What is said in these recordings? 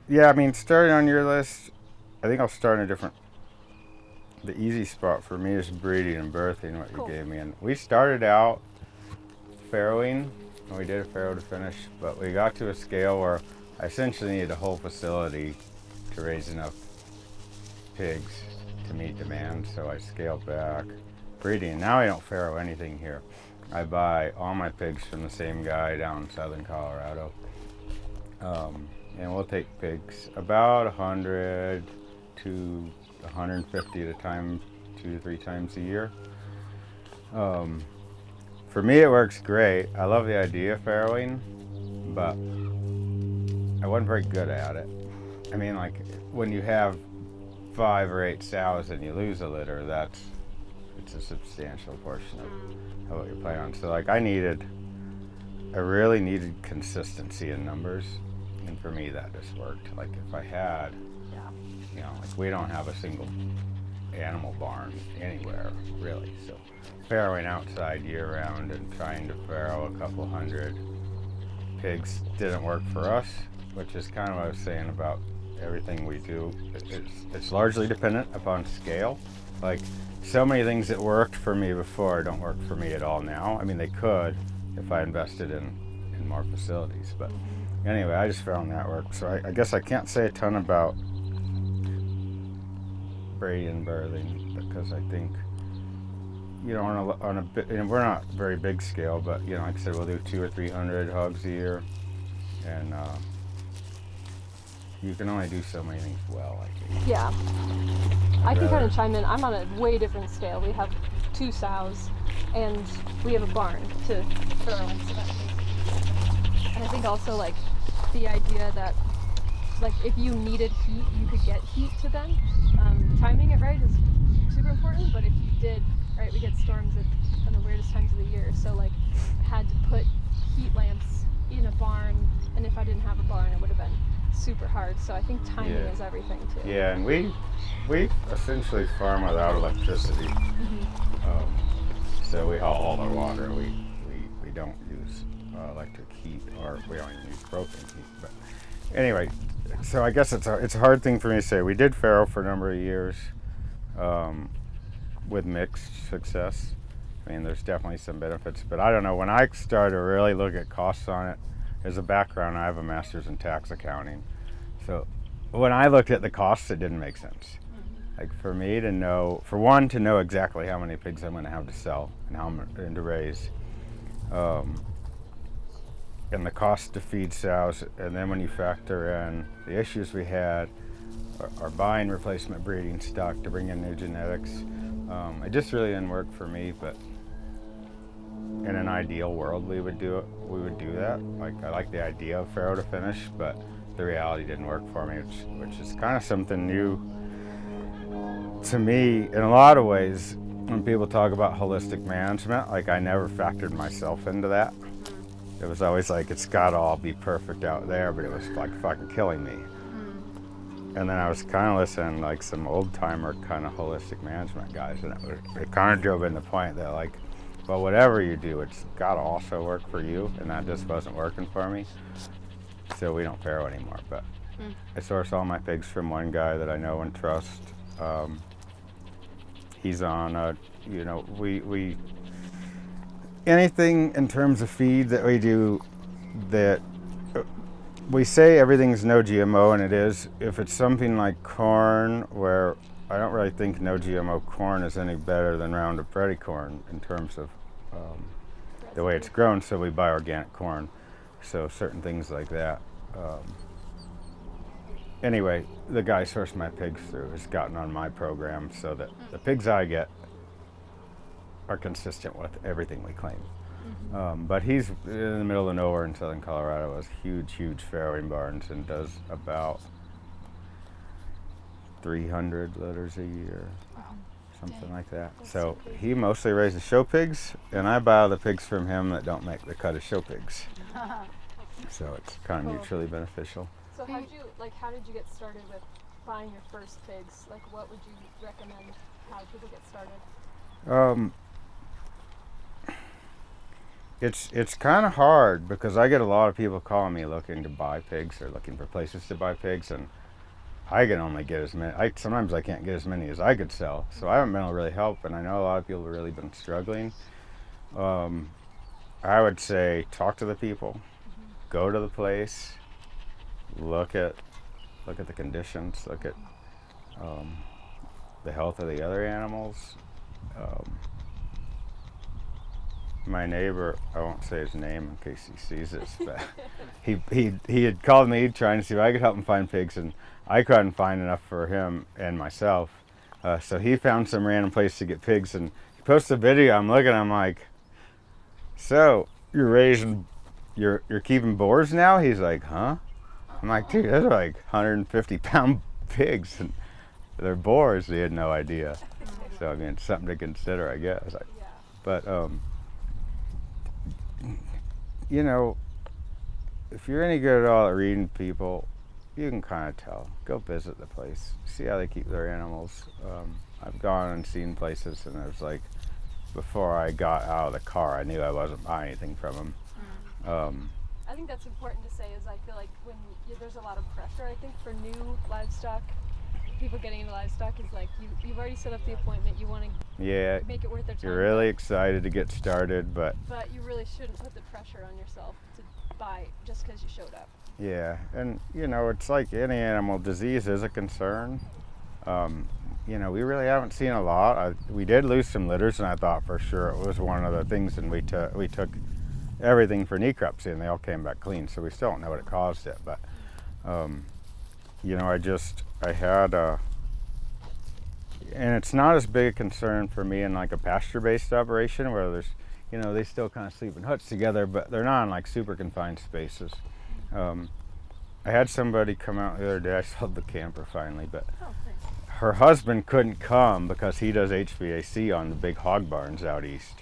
Yeah, I mean, starting on your list, I think I'll start in a different. The easy spot for me is breeding and birthing, what you Cool. gave me. And we started out farrowing, and we did a farrow to finish, but we got to a scale where I essentially needed a whole facility to raise enough pigs to meet demand, so I scaled back breeding. Now I don't farrow anything here. I buy all my pigs from the same guy down in southern Colorado. And we'll take pigs about 100 to 150 at a time, 2 to 3 times a year. Um, for me, it works great. I love the idea of farrowing, but I wasn't very good at it. I mean, like when you have 5 or 8 sows and you lose a litter, it's a substantial portion of what you're playing on. So like I really needed consistency in numbers, and for me that just worked. Like if I had, Yeah. like we don't have a single animal barn anywhere really, so farrowing outside year round and trying to farrow a couple hundred pigs didn't work for us, which is kind of what I was saying about everything we do. It's largely dependent upon scale. Like so many things that worked for me before don't work for me at all now. I mean, they could if I invested in more facilities, but anyway, I just found that worked. So I guess I can't say a ton about breeding and birthing because I think on a bit, and we're not very big scale, but like I said, we'll do 200 or 300 hogs a year, and you can only do so many things well, I think. Yeah. I can kind of chime in. I'm on a way different scale. We have 2 sows, and we have a barn to farrow and stuff. And I think also like the idea that like if you needed heat, you could get heat to them. Timing it right is super important. But if you did, right, we get storms at the weirdest times of the year. So like I had to put heat lamps in a barn, and if I didn't have a barn, it would have been super hard. So I think timing is everything too. Yeah, and we essentially farm without electricity. So we haul all our water. We don't use electric heat, or we don't even use propane heat. But anyway, so I guess it's a hard thing for me to say. We did farrow for a number of years with mixed success. I mean, there's definitely some benefits, but I don't know. When I started to really look at costs on it, as a background, I have a master's in tax accounting. So when I looked at the costs, it didn't make sense. Like for me to know, for one, to know exactly how many pigs I'm going to have to sell and to raise, and the cost to feed sows, and then when you factor in the issues we had, are buying replacement breeding stock to bring in new genetics, it just really didn't work for me. But in an ideal world, we would do that. Like I like the idea of farrow to finish, but the reality didn't work for me, which is kind of something new to me in a lot of ways. When people talk about holistic management, like I never factored myself into that. It was always like it's got to all be perfect out there, but it was like fucking killing me. And then I was kind of listening like some old timer kind of holistic management guys, and it kind of drove in the point that like, well, whatever you do, it's got to also work for you, and that just wasn't working for me. So we don't farrow anymore. But I source all my pigs from one guy that I know and trust. He's on, we anything in terms of feed that we do that we say everything's no GMO, and it is. If it's something like corn, where I don't really think no GMO corn is any better than Roundup Ready corn in terms of the way it's grown, so we buy organic corn. So certain things like that. Anyway, the guy sourced my pigs through has gotten on my program so that the pigs I get are consistent with everything we claim. But he's in the middle of nowhere in southern Colorado, has huge farrowing barns, and does about 300 litters a year, something like that. So he mostly raises show pigs, and I buy the pigs from him that don't make the cut of show pigs. So it's kind of mutually beneficial. So how did you get started with buying your first pigs? Like what would you recommend how people get started? it's kind of hard because I get a lot of people calling me looking to buy pigs or looking for places to buy pigs, and I can only get as many. Sometimes I can't get as many as I could sell, so I haven't been able to really help. And I know a lot of people have really been struggling. I would say talk to the people, go to the place, look at the conditions, look at the health of the other animals. My neighbor, I won't say his name in case he sees this, but he had called me trying to see if I could help him find pigs, and I couldn't find enough for him and myself. So he found some random place to get pigs, and he posted a video. I'm looking, I'm like, so you're keeping boars now? He's like, huh? I'm like, dude, those are like 150-pound pigs, and they're boars. He had no idea. So I mean, it's something to consider, I guess. But you know, if you're any good at all at reading people, you can kind of tell. Go visit the place, see how they keep their animals. I've gone and seen places, and it was like, before I got out of the car, I knew I wasn't buying anything from them. I think that's important to say, is I feel like when there's a lot of pressure, I think, for new livestock, people getting into livestock, is like you've already set up the appointment, you want to make it worth their time. You're really excited to get started, but you really shouldn't put the pressure on yourself to buy just because you showed up. Yeah, and you know, it's like any animal, disease is a concern. You know, we really haven't seen a lot. We did lose some litters, and I thought for sure it was one of the things, and we took everything for necropsy, and they all came back clean, so we still don't know what it caused it. But you know, I had and it's not as big a concern for me in like a pasture-based operation where there's, you know, they still kind of sleep in huts together, but they're not in like super confined spaces. I had somebody come out the other day. I sold the camper finally, but her husband couldn't come because he does HVAC on the big hog barns out east.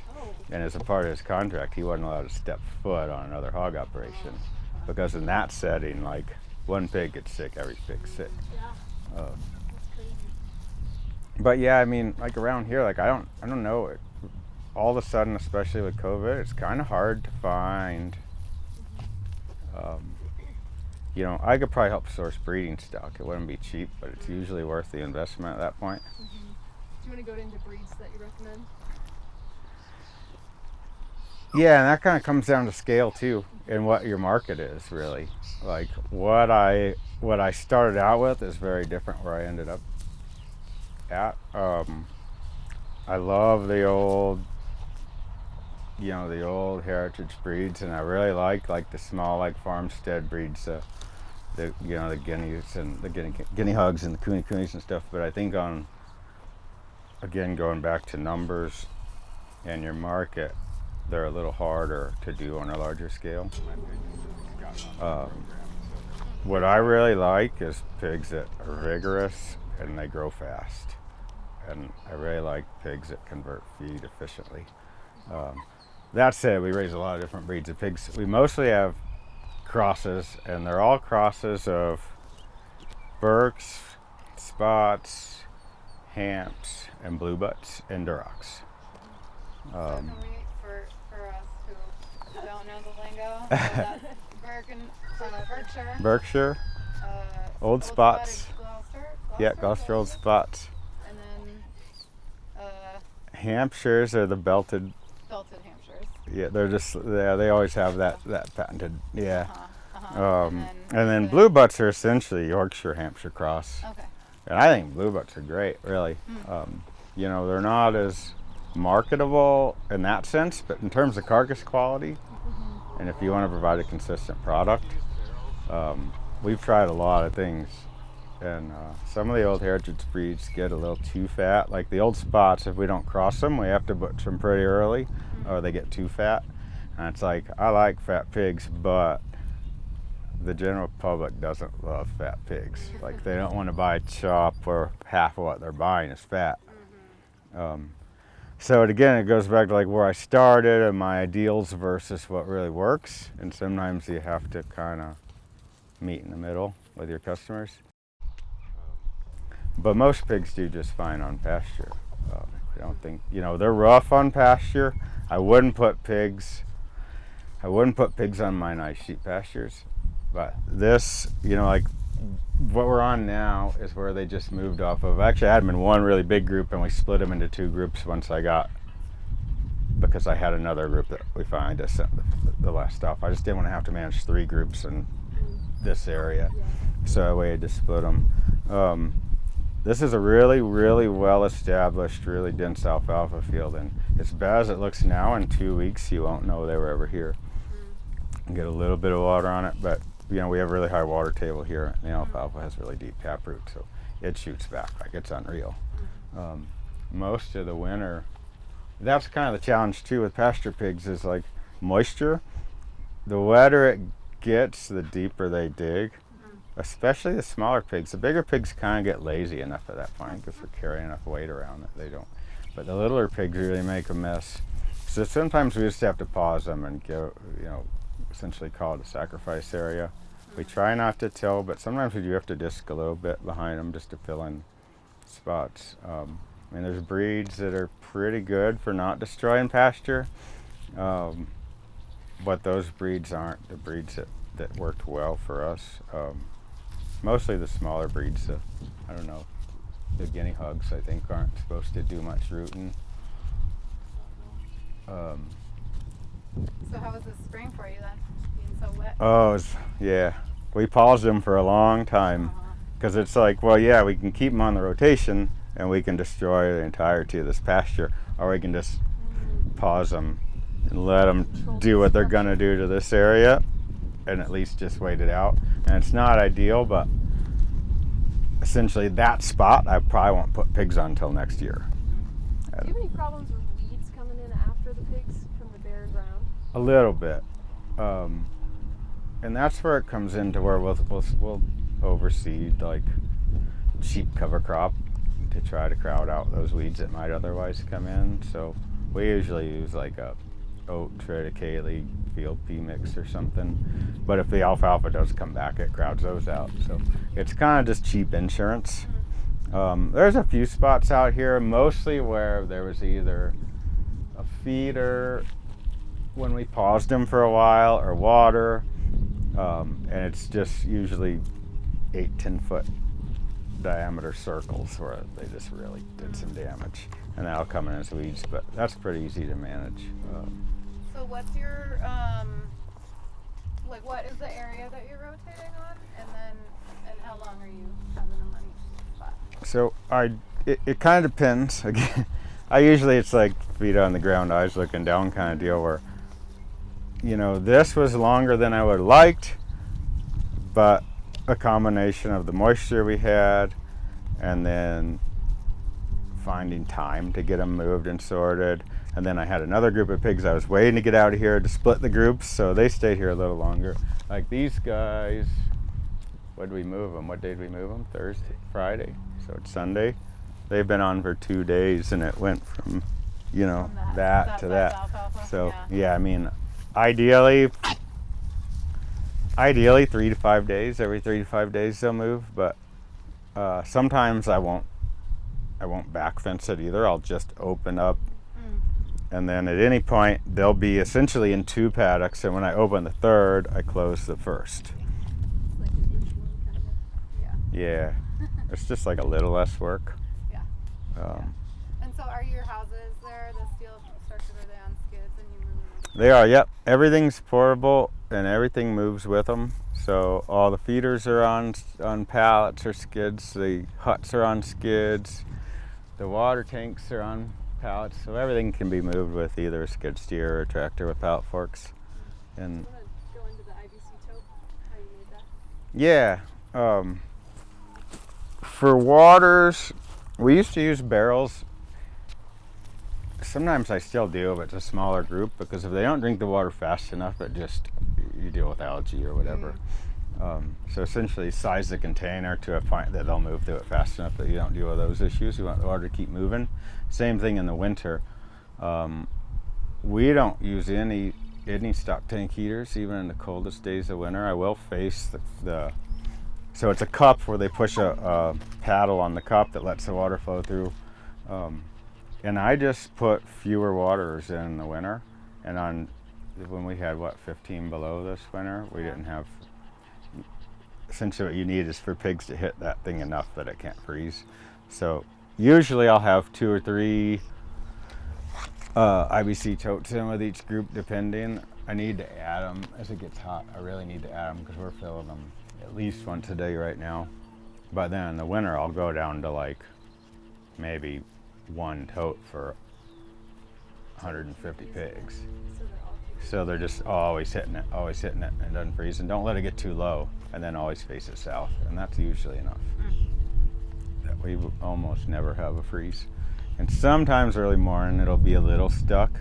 And as a part of his contract, he wasn't allowed to step foot on another hog operation, because in that setting, like, one pig gets sick, every pig's sick. But yeah, I mean, like around here, like I don't know. All of a sudden, especially with COVID, it's kind of hard to find. You know, I could probably help source breeding stock. It wouldn't be cheap, but it's usually worth the investment at that point. Do you want to go into breeds that you recommend? Yeah, and that kind of comes down to scale too, and what your market is really. Like what I started out with is very different where I ended up at. I love the old, you know, the old heritage breeds, and I really like the small, like farmstead breeds, the you know, the guineas and the guinea hogs and the coonies and stuff. But I think again, going back to numbers and your market, they're a little harder to do on a larger scale. What I really like is pigs that are vigorous and they grow fast. And I really like pigs that convert feed efficiently. That said, we raise a lot of different breeds of pigs. We mostly have crosses, and they're all crosses of Berks, Spots, Hamps, and Blue Butts, and Durocs. So can we, for us who don't know the lingo, so that's Berkshire, Old Spots. Gloucester? Yeah, Gloucester Old Spots. And then Hampshires are the belted. Belted Hampshires. Yeah, they're just, they always have that patented, yeah. And then Blue Butts are essentially Yorkshire Hampshire cross. Okay. And I think Blue Butts are great, really. You know, they're not as marketable in that sense, but in terms of carcass quality, and if you want to provide a consistent product, we've tried a lot of things. And some of the old heritage breeds get a little too fat. Like the Old Spots, if we don't cross them, we have to butcher them pretty early, or they get too fat. And it's like, I like fat pigs, but the general public doesn't love fat pigs. Like, they don't want to buy chop where half of what they're buying is fat. So again, it goes back to like where I started and my ideals versus what really works. And sometimes you have to kind of meet in the middle with your customers. But most pigs do just fine on pasture. I don't think, you know, they're rough on pasture. I wouldn't put pigs I wouldn't put pigs on my nice sheep pastures, but this, like what we're on now is where they just moved off of. Actually, I had them in one really big group, and we split them into 2 groups because I had another group that we finally just sent the last stuff. I just didn't want to have to manage 3 groups in this area, so I waited to split them. This is a really, really well-established, really dense alfalfa field, and as bad as it looks now, in 2 weeks you won't know they were ever here. Get a little bit of water on it, but we have a really high water table here, and the alfalfa has really deep taproot, so it shoots back like it's unreal. Most of the winter, that's kind of the challenge too with pasture pigs, is like moisture. The wetter it gets, the deeper they dig, especially the smaller pigs. The bigger pigs kind of get lazy enough at that point because they're carrying enough weight around that they don't. But the littler pigs really make a mess. So sometimes we just have to pause them and go, essentially call it a sacrifice area. We try not to till, but sometimes we do have to disc a little bit behind them just to fill in spots. There's breeds that are pretty good for not destroying pasture, but those breeds aren't the breeds that worked well for us. Mostly the smaller breeds, the guinea hogs, I think, aren't supposed to do much rooting. So how was this spring for you then, being so wet? Yeah. We paused them for a long time because it's like, we can keep them on the rotation and we can destroy the entirety of this pasture, or we can just pause them and let them do what they're going to do to this area and at least just wait it out. And it's not ideal, but essentially that spot I probably won't put pigs on until next year. Do you have any problems with weeds coming in after the pigs from the bare ground? A little bit. And that's where it comes into where we'll overseed like cheap cover crop to try to crowd out those weeds that might otherwise come in. So we usually use like a oat triticale field pea mix or something. But if the alfalfa does come back, it crowds those out. So it's kind of just cheap insurance. There's a few spots out here, mostly where there was either a feeder when we paused them for a while or water. And it's just usually 8-10 foot diameter circles where they just really did some damage, and that'll come in as weeds, but that's pretty easy to manage. So what's your what is the area that you're rotating on, and how long are you having them on each spot? So it kind of depends. Again, it's like feet on the ground, eyes looking down kind of deal, where this was longer than I would have liked, but a combination of the moisture we had and then finding time to get them moved and sorted. And then I had another group of pigs I was waiting to get out of here to split the groups, so they stayed here a little longer. Like these guys, when did we move them? What day did we move them? Thursday, Friday, so it's Sunday. They've been on for 2 days, and it went from, that to that. Alfalfa. So yeah, ideally 3 to 5 days. Every 3 to 5 days they'll move, but sometimes I won't back fence it either. I'll just open up, and then at any point they'll be essentially in 2 paddocks, and when I open the third, I close the first. Like an inch one kind of. Yeah, it's just like a little less work. Yeah. And so are your houses there, the steel structure, are they on skids and you move them? They are, yep. Everything's portable and everything moves with them. So all the feeders are on pallets or skids. The huts are on skids. The water tanks are on pallets. So everything can be moved with either a skid steer or a tractor with pallet forks. And Do you want to go into the IBC tote, how you made that? yeah, for waters, we used to use barrels. Sometimes I still do, but it's a smaller group, because if they don't drink the water fast enough, you deal with algae or whatever. So essentially size the container to a point that they'll move through it fast enough that you don't deal with those issues. You want the water to keep moving. Same thing in the winter. We don't use any stock tank heaters, even in the coldest days of winter. I will face so it's a cup where they push a paddle on the cup that lets the water flow through. And I just put fewer waters in the winter, and on when we had, 15 below this winter, we didn't have, essentially what you need is for pigs to hit that thing enough that it can't freeze. So usually I'll have 2 or 3 IBC totes in with each group, depending. I need to add them as it gets hot. I really need to add them because we're filling them at least once a day right now. But then in the winter, I'll go down to like maybe 1 tote for 150 pigs. So they're just always hitting it, and it doesn't freeze. And don't let it get too low, and then always face it south. And that's usually enough. That way we almost never have a freeze. And sometimes early morning it'll be a little stuck,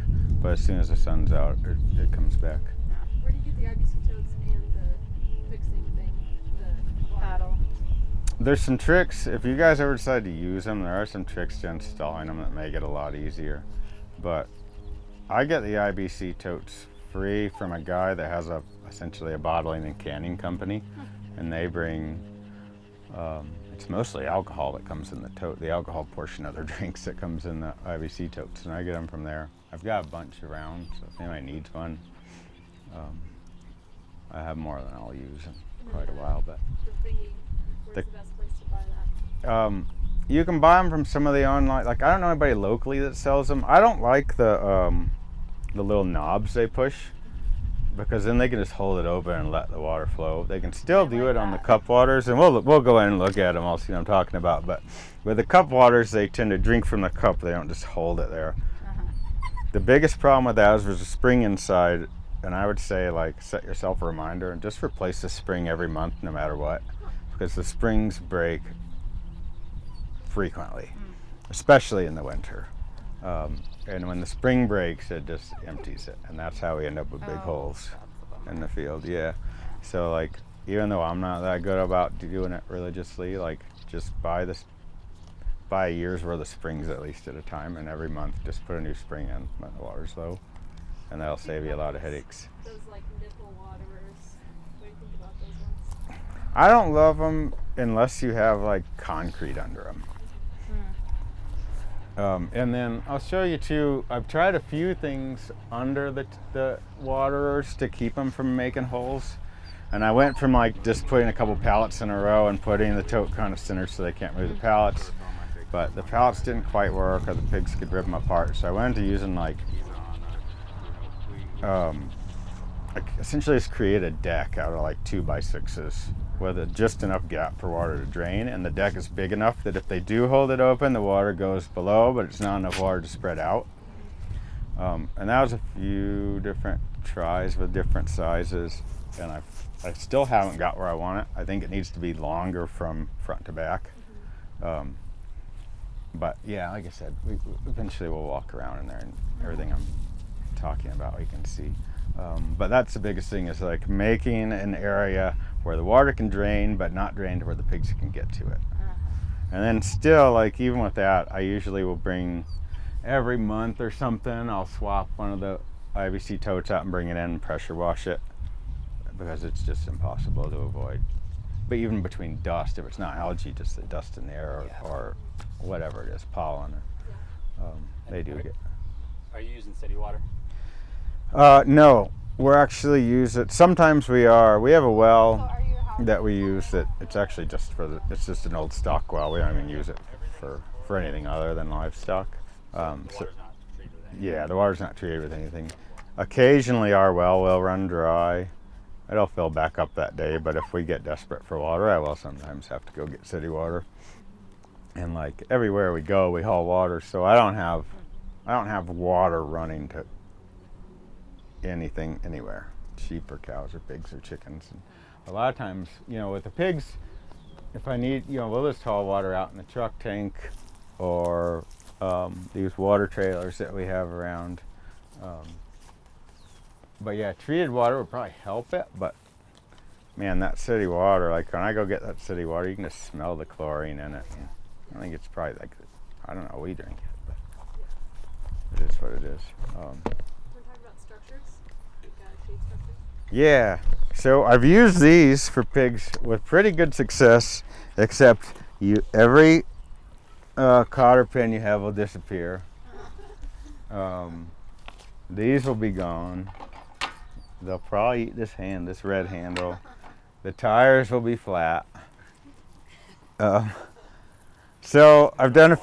but as soon as the sun's out, it comes back. Where do you get the IBC totes and the fixing thing, the paddle? There's some tricks. If you guys ever decide to use them, there are some tricks to installing them that make it a lot easier. But I get the IBC totes free from a guy that has essentially a bottling and canning company, and they bring. It's mostly alcohol that comes in the tote, the alcohol portion of their drinks that comes in the IBC totes, and I get them from there. I've got a bunch around, so if anybody needs one, I have more than I'll use in quite a while. But The thingy, where's the best place to buy that? you can buy them from some of the online, like I don't know anybody locally that sells them. I don't like the little knobs they push, because then they can just hold it open and let the water flow. They can still do it on the cup waters, and we'll go in and look at them. I'll see what I'm talking about. But with the cup waters, they tend to drink from the cup. They don't just hold it there. The biggest problem with that is there's a spring inside, and I would say like set yourself a reminder and just replace the spring every month, no matter what, because the springs break frequently, especially in the winter. And when the spring breaks, it just empties it, and that's how we end up with big holes in the field. Yeah. So like, even though I'm not that good about doing it religiously, like just buy a year's worth of springs at least at a time, and every month just put a new spring in when the water's low, and that'll save you a lot of headaches. Those like nipple waterers. What do you think about those ones? I don't love them unless you have like concrete under them. And then I'll show you too, I've tried a few things under the waterers to keep them from making holes. And I went from like just putting a couple pallets in a row and putting the tote kind of centered so they can't move the pallets. But the pallets didn't quite work, or the pigs could rip them apart. So I went into using like essentially just create a deck out of like 2x6s with just enough gap for water to drain, and the deck is big enough that if they do hold it open, the water goes below, but it's not enough water to spread out. And that was a few different tries with different sizes, and I still haven't got where I want it. I think it needs to be longer from front to back. But yeah, like I said, we eventually we'll walk around in there, and everything I'm talking about you can see. But that's the biggest thing, is like making an area where the water can drain, but not drain to where the pigs can get to it. And then still, like even with that, I usually will bring every month or something, I'll swap one of the IBC totes out and bring it in and pressure wash it, because it's just impossible to avoid. But even between dust, if it's not algae, just the dust in the air or whatever it is, pollen, or, they do get. Are you using city water? No, we're actually use it. Sometimes we are. We have a well So are your houses that we use that it's actually just for it's just an old stock well. We don't even use it for anything other than livestock. So, Water's not treated with anything. yeah, the water's not treated with anything. Occasionally our well will run dry. It'll fill back up that day, but if we get desperate for water, I will sometimes have to go get city water. And like everywhere we go, we haul water, so I don't have water running to anything anywhere, sheep or cows or pigs or chickens. And a lot of times, with the pigs, if I need, we'll just haul water out in the truck tank, or these water trailers that we have around. But yeah, treated water would probably help it, but man, that city water, like when I go get that city water, you can just smell the chlorine in it. And I think it's probably like, I don't know, we drink it, but it is what it is. We're talking about structures. Shade structures. Yeah, so I've used these for pigs with pretty good success, except every cotter pin you have will disappear. These will be gone. they'll probably eat this red handle. The tires will be flat. So I've done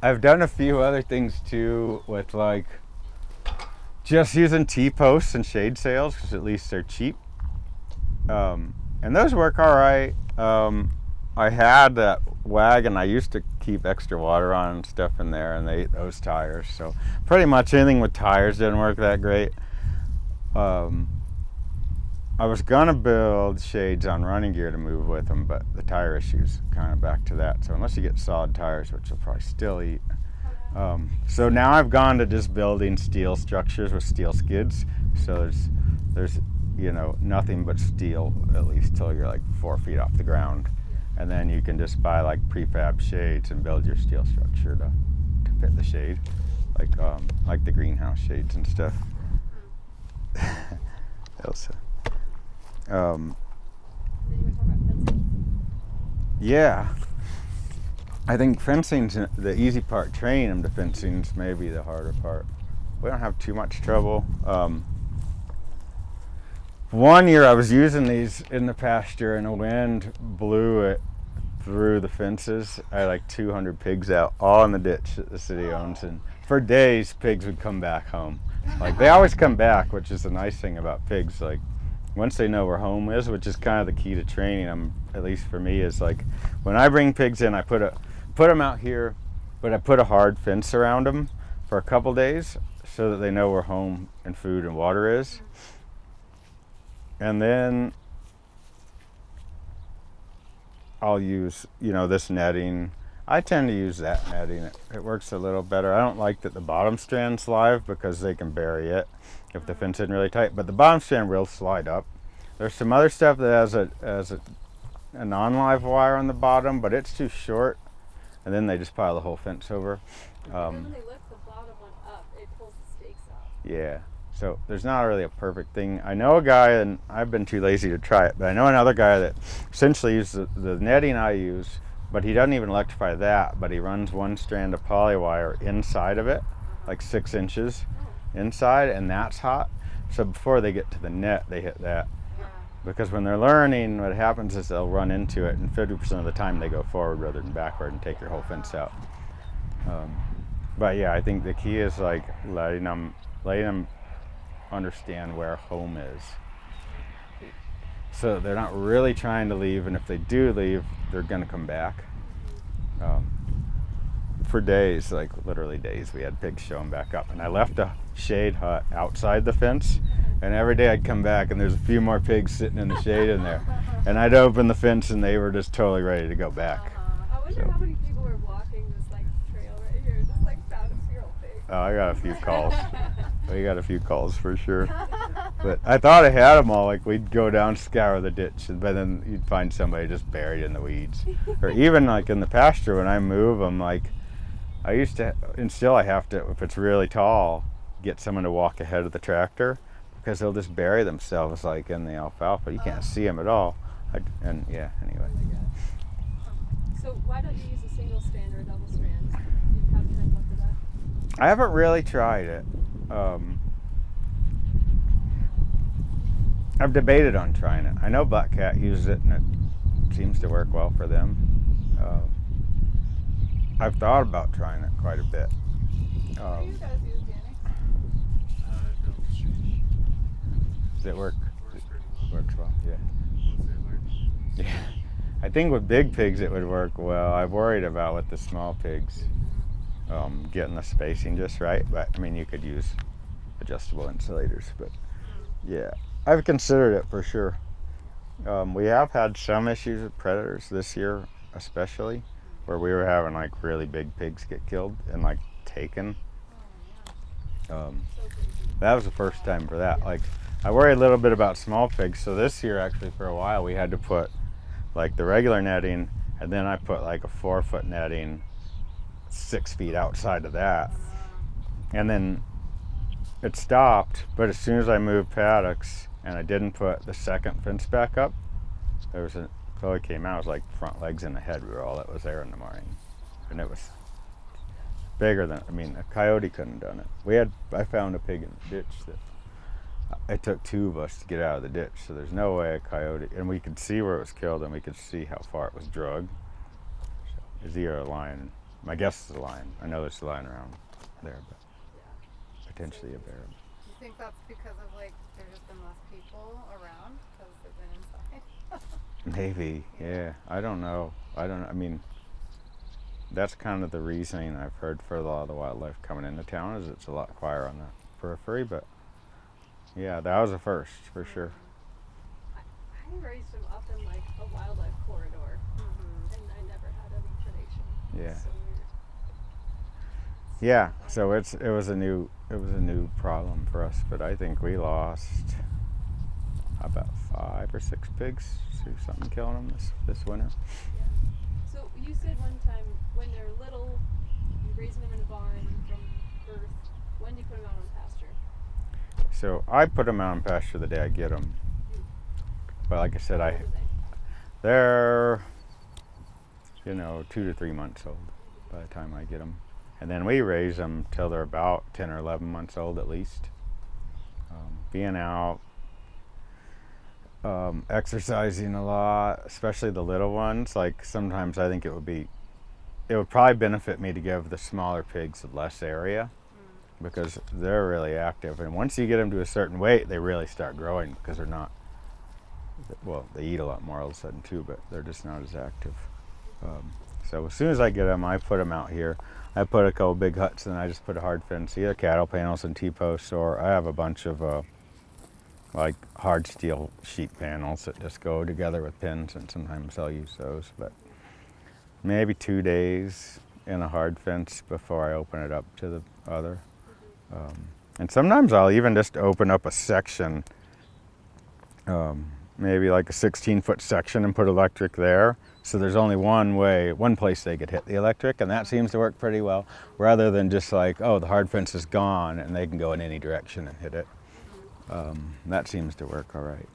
I've done a few other things too with like just using T-posts and shade sails because at least they're cheap. And those work all right. I had that wagon. I used to keep extra water on and stuff in there, and they ate those tires. So pretty much anything with tires didn't work that great. I was gonna build shades on running gear to move with them, but the tire issue's kind of back to that. So unless you get solid tires, which you'll probably still eat. So now I've gone to just building steel structures with steel skids. So there's nothing but steel, at least till you're like 4 feet off the ground. And then you can just buy like prefab shades and build your steel structure to fit the shade, like the greenhouse shades and stuff. Elsa. Yeah, I think fencing's the easy part. Training them to fencing's maybe the harder part. We don't have too much trouble. One year I was using these in the pasture and a wind blew it through the fences. I had like 200 pigs out, all in the ditch that the city owns, and for days pigs would come back home. Like they always come back, which is the nice thing about pigs. Like once they know where home is, which is kind of the key to training them, at least for me, is like when I bring pigs in, I put them out here, but I put a hard fence around them for a couple days so that they know where home and food and water is. And then I'll use, this netting. I tend to use that netting. It works a little better. I don't like that the bottom strand's live because they can bury it if the fence isn't really tight, but the bottom strand will slide up. There's some other stuff that has a non-live wire on the bottom, but it's too short, and then they just pile the whole fence over. When they lift the bottom one up, it pulls the stakes out. Yeah. So there's not really a perfect thing. I know a guy, and I've been too lazy to try it, but I know another guy that essentially uses the netting I use, but he doesn't even electrify that, but he runs one strand of polywire inside of it, like 6 inches inside, and that's hot. So before they get to the net, they hit that. Because when they're learning, what happens is they'll run into it, and 50% of the time they go forward rather than backward and take your whole fence out. But yeah, I think the key is like letting them understand where home is, so they're not really trying to leave, and if they do leave, they're gonna come back. For days, like literally days, we had pigs showing back up, and I left a shade hut outside the fence, and every day I'd come back and there's a few more pigs sitting in the shade in there, and I'd open the fence and they were just totally ready to go back. I wonder how many people were walking this trail right here, just found a feral pig. Oh, I got a few calls. We got a few calls for sure. But I thought I had them all. Like we'd go down, scour the ditch, but then you'd find somebody just buried in the weeds. Or even like in the pasture when I move them, like I used to, and still I have to, if it's really tall, get someone to walk ahead of the tractor because they'll just bury themselves like in the alfalfa. You can't see them at all. Anyway. So why don't you use a single strand or a double strand? Do you have time left for that? I haven't really tried it. I've debated on trying it. I know Black Cat uses it and it seems to work well for them. I've thought about trying it quite a bit. What do you guys use, Danny? Does it work? Works well, yeah. Yeah. I think with big pigs it would work well. I'm worried about with the small pigs getting the spacing just right, but I mean you could use adjustable insulators, but yeah, I've considered it for sure. We have had some issues with predators this year, especially, where we were having like really big pigs get killed and like taken. That was the first time for that. Like I worry a little bit about small pigs, so this year actually for a while we had to put like the regular netting, and then I put like a 4-foot netting 6 feet outside of that, and then it stopped. But as soon as I moved paddocks and I didn't put the second fence back up, Chloe came out, it was like front legs and the head were all that was there in the morning, and it was bigger than, I mean, a coyote couldn't have done it. I found a pig in the ditch that it took two of us to get out of the ditch, so there's no way a coyote, and we could see where it was killed and we could see how far it was drugged. So, it's either a lion, my guess is a lion. I know there's a lion around there, but potentially a bear. Do you think that's because of like there's just been less people around because they've been inside? Maybe, yeah. I don't know. I mean, that's kind of the reasoning I've heard for a lot of the wildlife coming into town is it's a lot quieter on the periphery, but yeah, that was a first for sure. I raised them up in like a wildlife corridor, and I never had any predation. Yeah. It's so weird. Yeah, so it was a new problem for us, but I think we lost about 5 or 6 pigs through something killing them this winter. Yeah. So you said one time when they're little, you're raising them in a barn from birth. When do you put them out on pasture? So I put them out on pasture the day I get them. But like I said, How old are they? they're 2 to 3 months old by the time I get them. And then we raise them till they're about 10 or 11 months old at least. Being out, exercising a lot, especially the little ones. Like sometimes I think it would probably benefit me to give the smaller pigs less area because they're really active. And once you get them to a certain weight, they really start growing because they're not, well, they eat a lot more all of a sudden too, but they're just not as active. So as soon as I get them, I put them out here. I put a couple big huts and I just put a hard fence, either cattle panels and T-posts, or I have a bunch of like hard steel sheet panels that just go together with pins, and sometimes I'll use those. But maybe 2 days in a hard fence before I open it up to the other. And sometimes I'll even just open up a section, maybe like a 16-foot section, and put electric there. So there's only one place they could hit the electric, and that seems to work pretty well, rather than just like, oh, the hard fence is gone and they can go in any direction and hit it. That seems to work all right.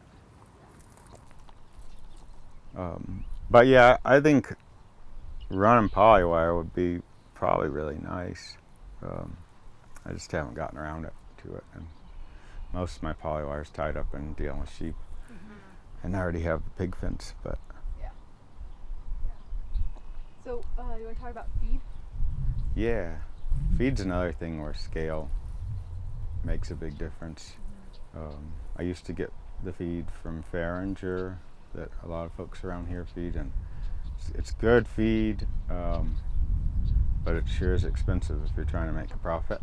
But yeah, I think running polywire would be probably really nice. I just haven't gotten around to it. And most of my polywire is tied up in dealing with sheep. And I already have the pig fence, but. So you want to talk about feed? Yeah, feed's another thing where scale makes a big difference. I used to get the feed from Farringer that a lot of folks around here feed, and it's good feed, but it sure is expensive if you're trying to make a profit.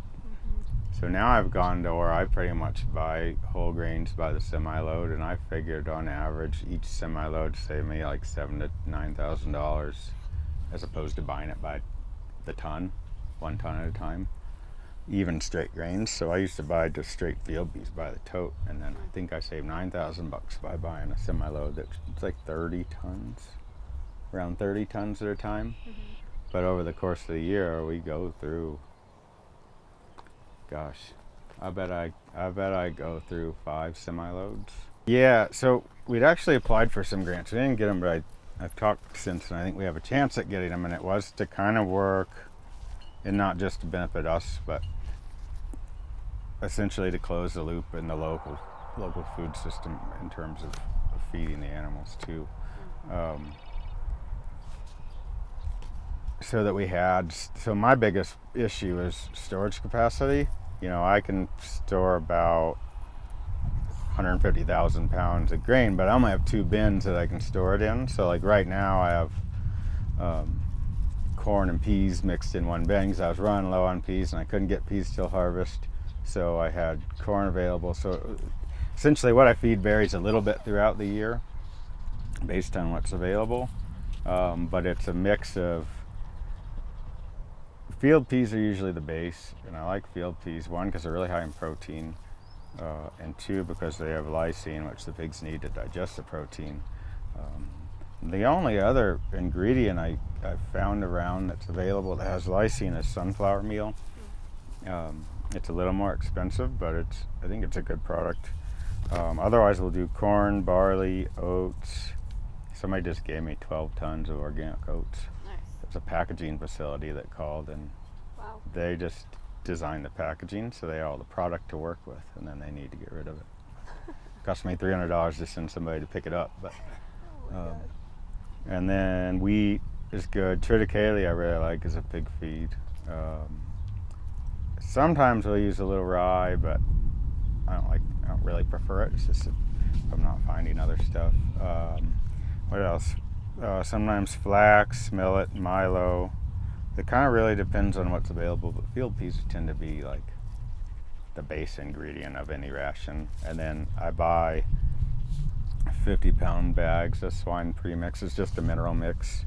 So now I've gone to where I pretty much buy whole grains by the semi-load, and I figured on average each semi-load saved me like $7,000 to $9,000 as opposed to buying it by the ton, 1 ton at a time, even straight grains. So I used to buy just straight field peas by the tote, and then I think I saved $9,000 by buying a semi-load that's like 30 tons, around 30 tons at a time. But over the course of the year, we go through, gosh, I bet I go through 5 semi-loads. Yeah, so we'd actually applied for some grants. We didn't get them, but I've talked since, and I think we have a chance at getting them, and it was to kind of work, and not just to benefit us, but essentially to close the loop in the local food system in terms of feeding the animals too. So my biggest issue is storage capacity. I can store about 150,000 pounds of grain, but I only have 2 bins that I can store it in. So like right now I have corn and peas mixed in 1 bin because I was running low on peas and I couldn't get peas till harvest. So I had corn available. So essentially what I feed varies a little bit throughout the year based on what's available. But it's a mix of field peas are usually the base, and I like field peas, 1, because they're really high in protein, and 2, because they have lysine, which the pigs need to digest the protein. The only other ingredient I've found around that's available that has lysine is sunflower meal. It's a little more expensive, but I think it's a good product. Otherwise, we'll do corn, barley, oats. Somebody just gave me 12 tons of organic oats. Nice. It's a packaging facility that called, and Wow. They just design the packaging so they have all the product to work with, and then they need to get rid of it. Cost me $300 to send somebody to pick it up, but and then wheat is good. Triticale I really like as a pig feed. Sometimes we'll use a little rye, but I don't really prefer it. It's just if I'm not finding other stuff. What else? Sometimes flax, millet, milo. It kind of really depends on what's available, but field peas tend to be like the base ingredient of any ration. And then I buy 50-pound bags of swine premix. It's just a mineral mix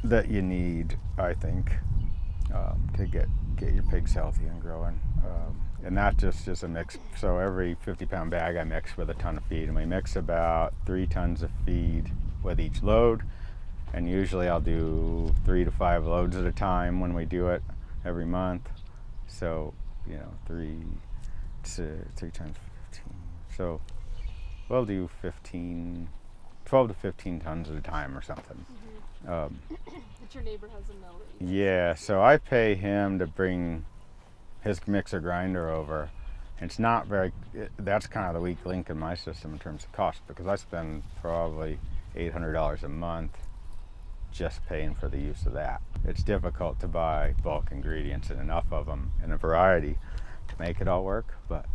that you need, I think, to get your pigs healthy and growing. And that just is a mix. So every 50-pound bag I mix with a ton of feed, and we mix about 3 tons of feed with each load. And usually I'll do 3 to 5 loads at a time when we do it every month. So, 3 times 15. So we'll do 12 to 15 tons at a time or something. But your neighbor has a mill that you Yeah, so I pay him to bring his mixer grinder over. It's not that's kind of the weak link in my system in terms of cost, because I spend probably $800 a month just paying for the use of that. It's difficult to buy bulk ingredients and enough of them in a variety to make it all work, but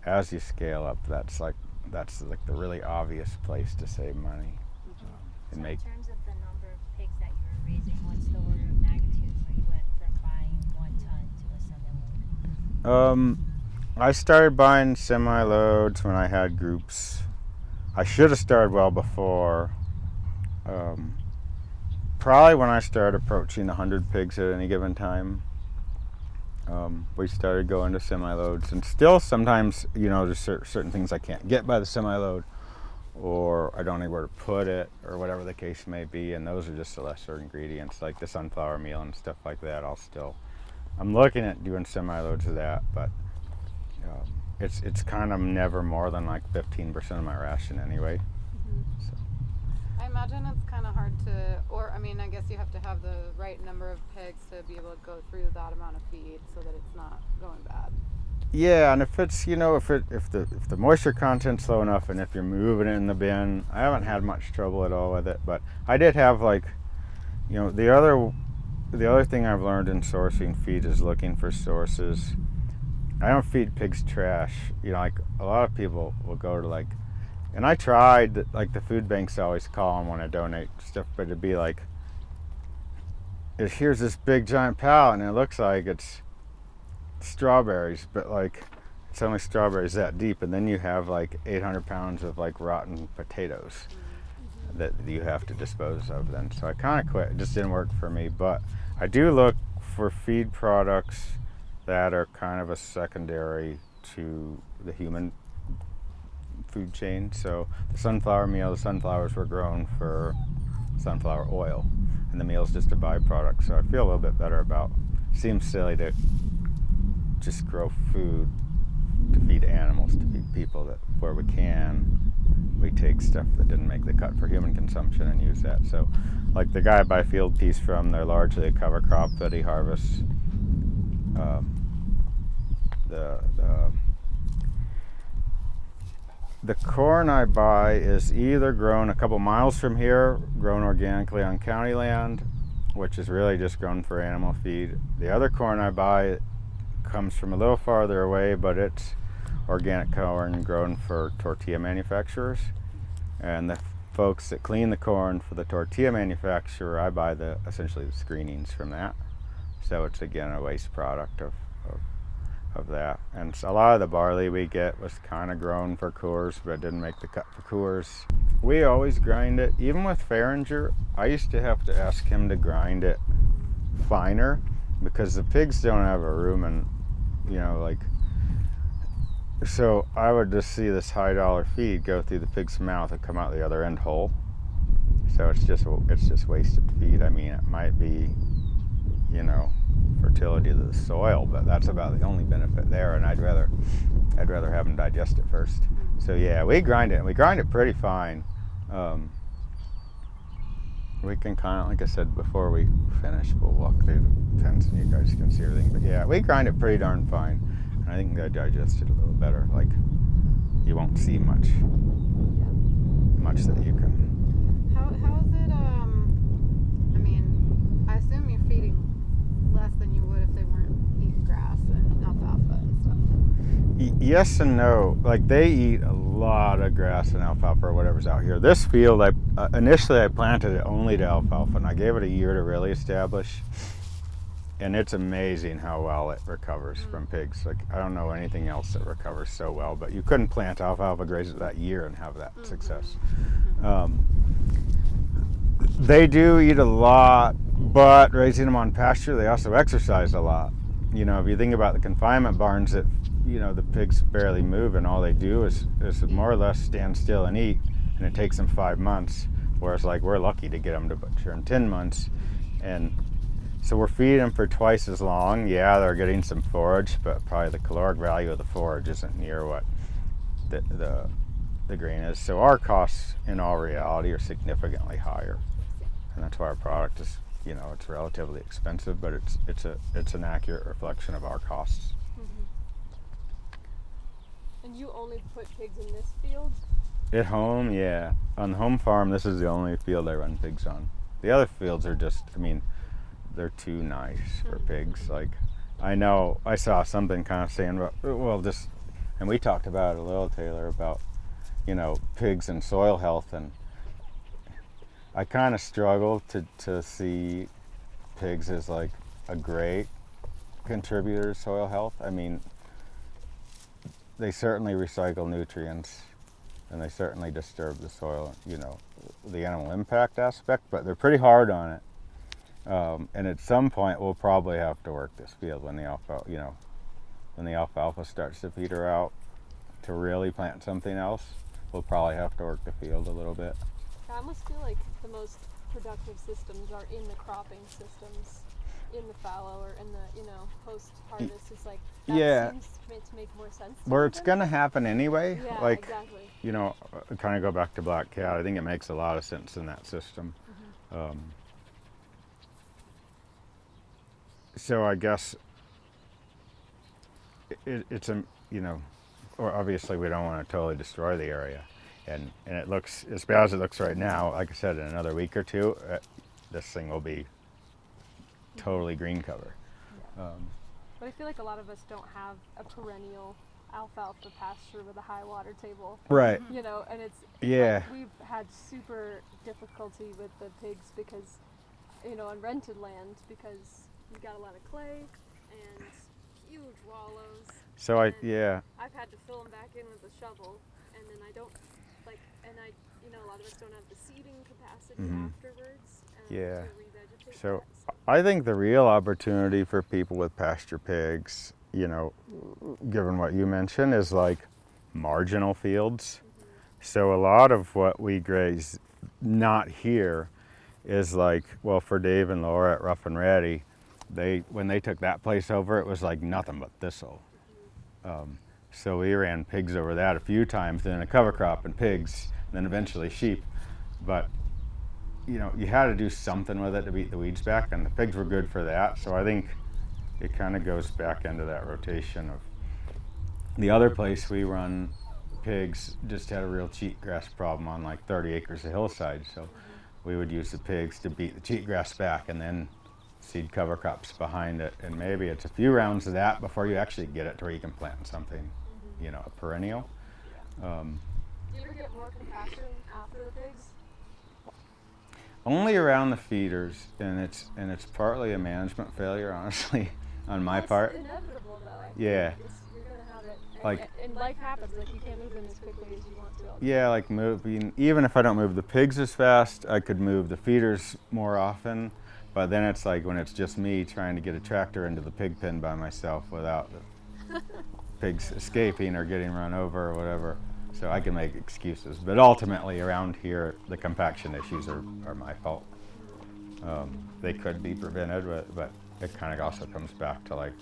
as you scale up, that's like the really obvious place to save money. So in terms of the number of pigs that you were raising, what's the order of magnitude where you went from buying 1 ton to a semi-load? I started buying semi-loads when I had groups. I should have started well before. Probably when I started approaching 100 pigs at any given time, we started going to semi-loads. And still sometimes, there's certain things I can't get by the semi-load, or I don't know where to put it, or whatever the case may be, and those are just the lesser ingredients, like the sunflower meal and stuff like that. I'm looking at doing semi-loads of that, but it's kind of never more than like 15% of my ration anyway. So. I imagine it's kind of hard to, I guess you have to have the right number of pigs to be able to go through that amount of feed so that it's not going bad. Yeah, and if it's, if the moisture content's low enough, and if you're moving it in the bin, I haven't had much trouble at all with it. But I did have the other thing I've learned in sourcing feed is looking for sources. I don't feed pigs trash. A lot of people will go to and I tried, the food banks always call them when I donate stuff, but it'd be here's this big giant pallet, and it looks like it's strawberries, but it's only strawberries that deep, and then you have 800 pounds of rotten potatoes that you have to dispose of then. So I kind of quit. It just didn't work for me, but I do look for feed products that are kind of a secondary to the human food chain. So the sunflower meal, the sunflowers were grown for sunflower oil, and the meal is just a byproduct. So I feel a little bit better about. Seems silly to just grow food to feed animals, to feed people, that where we can, we take stuff that didn't make the cut for human consumption and use that. So the guy I buy field peas from, they're largely a cover crop that he harvests. The corn I buy is either grown a couple miles from here, grown organically on county land, which is really just grown for animal feed. The other corn I buy comes from a little farther away, but it's organic corn grown for tortilla manufacturers. And the folks that clean the corn for the tortilla manufacturer, I buy essentially the screenings from that. So it's again a waste product of that. And a lot of the barley we get was kind of grown for Coors, but it didn't make the cut for Coors. We always grind it. Even with Fahringer, I used to have to ask him to grind it finer, because the pigs don't have a rumen, so I would just see this high dollar feed go through the pig's mouth and come out the other end whole. So it's just wasted feed. It might be, fertility of the soil, but that's about the only benefit there, and I'd rather have them digest it first. So yeah, we grind it, and we grind it pretty fine. We can kind of, like I said before we finish, we'll walk through the fence and you guys can see everything. But yeah, we grind it pretty darn fine. And I think they digest it a little better. Like, you won't see much that you can. How is it, I mean, I assume you're feeding less than you would if they weren't eating grass and alfalfa and stuff. Yes and no. Like, they eat a lot of grass and alfalfa or whatever's out here. This field, initially I planted it only to alfalfa, and I gave it a year to really establish. And it's amazing how well it recovers from pigs. Like, I don't know anything else that recovers so well, but you couldn't plant alfalfa grazes that year and have that success. They do eat a lot, but raising them on pasture, they also exercise a lot. You know, if you think about the confinement barns, that, you know, the pigs barely move, and all they do is more or less stand still and eat, and it takes them 5 months. Whereas, like, we're lucky to get them to butcher in 10 months, and so we're feeding them for twice as long. Yeah, they're getting some forage, but probably the caloric value of the forage isn't near what the grain is. So our costs, in all reality, are significantly higher, and that's why our product is, you know, it's relatively expensive, but it's an accurate reflection of our costs. And you only put pigs in this field? At home, yeah. On the home farm, this is the only field I run pigs on. The other fields are just, I mean, they're too nice for pigs. Like, I know I saw something kind of saying about, well, just, and we talked about it a little, Taylor, about, you know, pigs and soil health, and I kind of struggle to see pigs as like a great contributor to soil health. I mean, they certainly recycle nutrients, and they certainly disturb the soil, you know, the animal impact aspect, but they're pretty hard on it. And at some point, we'll probably have to work this field when the alfalfa, you know, when the alfalfa starts to peter out, to really plant something else. We'll probably have to work the field a little bit. I almost feel like the most productive systems are in the cropping systems, in the fallow or in the, you know, post-harvest. It's like, that seems to make more sense. Where it's going to happen anyway. Yeah, like, exactly. You know, kind of go back to Black Cat. I think it makes a lot of sense in that system. So I guess it's a, you know, or obviously we don't want to totally destroy the area, and it looks, as bad as it looks right now, like I said, in another week or two, this thing will be totally green cover. But I feel like a lot of us don't have a perennial alfalfa pasture with a high water table. Right. You know, and it's, Yeah. like, we've had super difficulty with the pigs because, you know, on rented land, because we've got a lot of clay and huge wallows. So and yeah. I've had to fill them back in with a shovel, and then I don't, like, and I, you know, a lot of us don't have the seeding capacity afterwards to revegetate. So I think the real opportunity for people with pasture pigs, you know, given what you mentioned, is like marginal fields. So a lot of what we graze not here is like, well, for Dave and Laura at Rough and Ready, when they took that place over, it was like nothing but thistle. So we ran pigs over that a few times, then a cover crop and pigs, and then eventually sheep. But, you know, you had to do something with it to beat the weeds back, and the pigs were good for that. So I think it kind of goes back into that rotation of the other place we run pigs just had a real cheatgrass problem on like 30 acres of hillside. So we would use the pigs to beat the cheatgrass back and then seed cover crops behind it. And maybe it's a few rounds of that before you actually get it to where you can plant something, you know, a perennial. Do you ever get more compassion after the pigs? Only around the feeders, and it's partly a management failure, honestly, on my part. It's inevitable, though. Yeah. You're gonna have it. Like, and life happens. Like, you can't move them as quickly as you want to. Yeah, like moving, even if I don't move the pigs as fast, I could move the feeders more often. But then it's like when it's just me trying to get a tractor into the pig pen by myself without the pigs escaping or getting run over or whatever. So I can make excuses. But ultimately around here, the compaction issues are my fault. They could be prevented, but it kind of also comes back to like,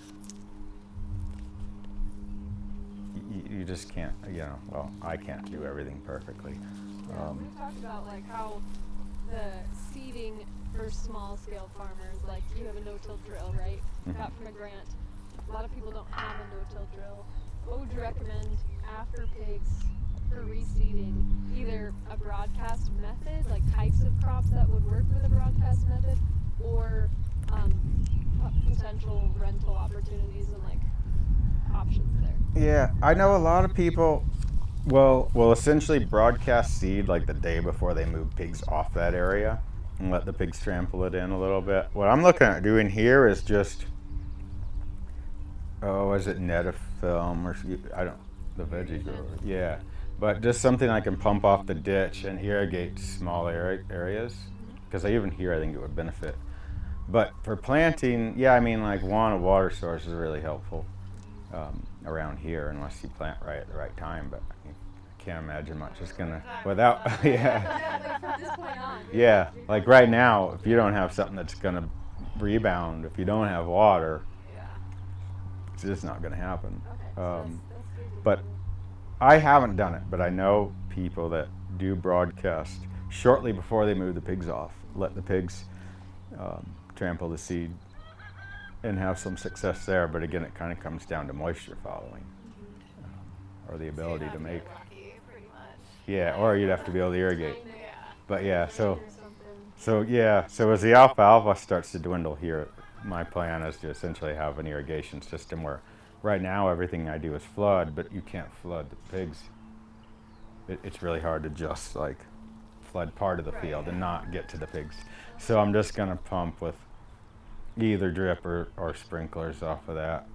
you just can't, you know, well, I can't do everything perfectly. We talked about like how the seeding for small scale farmers, like you have a no-till drill, right? Got from a grant. A lot of people don't have a no-till drill. What would you recommend after pigs for reseeding? Either a broadcast method, like types of crops that would work with a broadcast method, or potential rental opportunities and like options there. Yeah, I know a lot of people will essentially broadcast seed like the day before they move pigs off that area and let the pigs trample it in a little bit. What I'm looking at doing here is just, is it Netafilm or the veggie grower? Yeah, but just something I can pump off the ditch and irrigate small areas, because even here I think it would benefit. But for planting, yeah, I mean, like, a water source is really helpful around here, unless you plant right at the right time. But I can't imagine much is gonna without. Yeah. From this point on. Yeah, like right now, if you don't have something that's gonna rebound, if you don't have water, it's just not gonna happen. Okay, so that's good. But I haven't done it, but I know people that do broadcast shortly before they move the pigs off. Let the pigs trample the seed and have some success there. But again, it kind of comes down to moisture following, or the ability to make. Lucky, pretty much. Yeah, or you'd have to be able to irrigate. Yeah. But yeah, so Something. so as the alfalfa starts to dwindle here, my plan is to essentially have an irrigation system where right now everything I do is flood, but you can't flood the pigs. It's really hard to just like flood part of the field and not get to the pigs. So I'm just gonna pump with either drip or sprinklers off of that.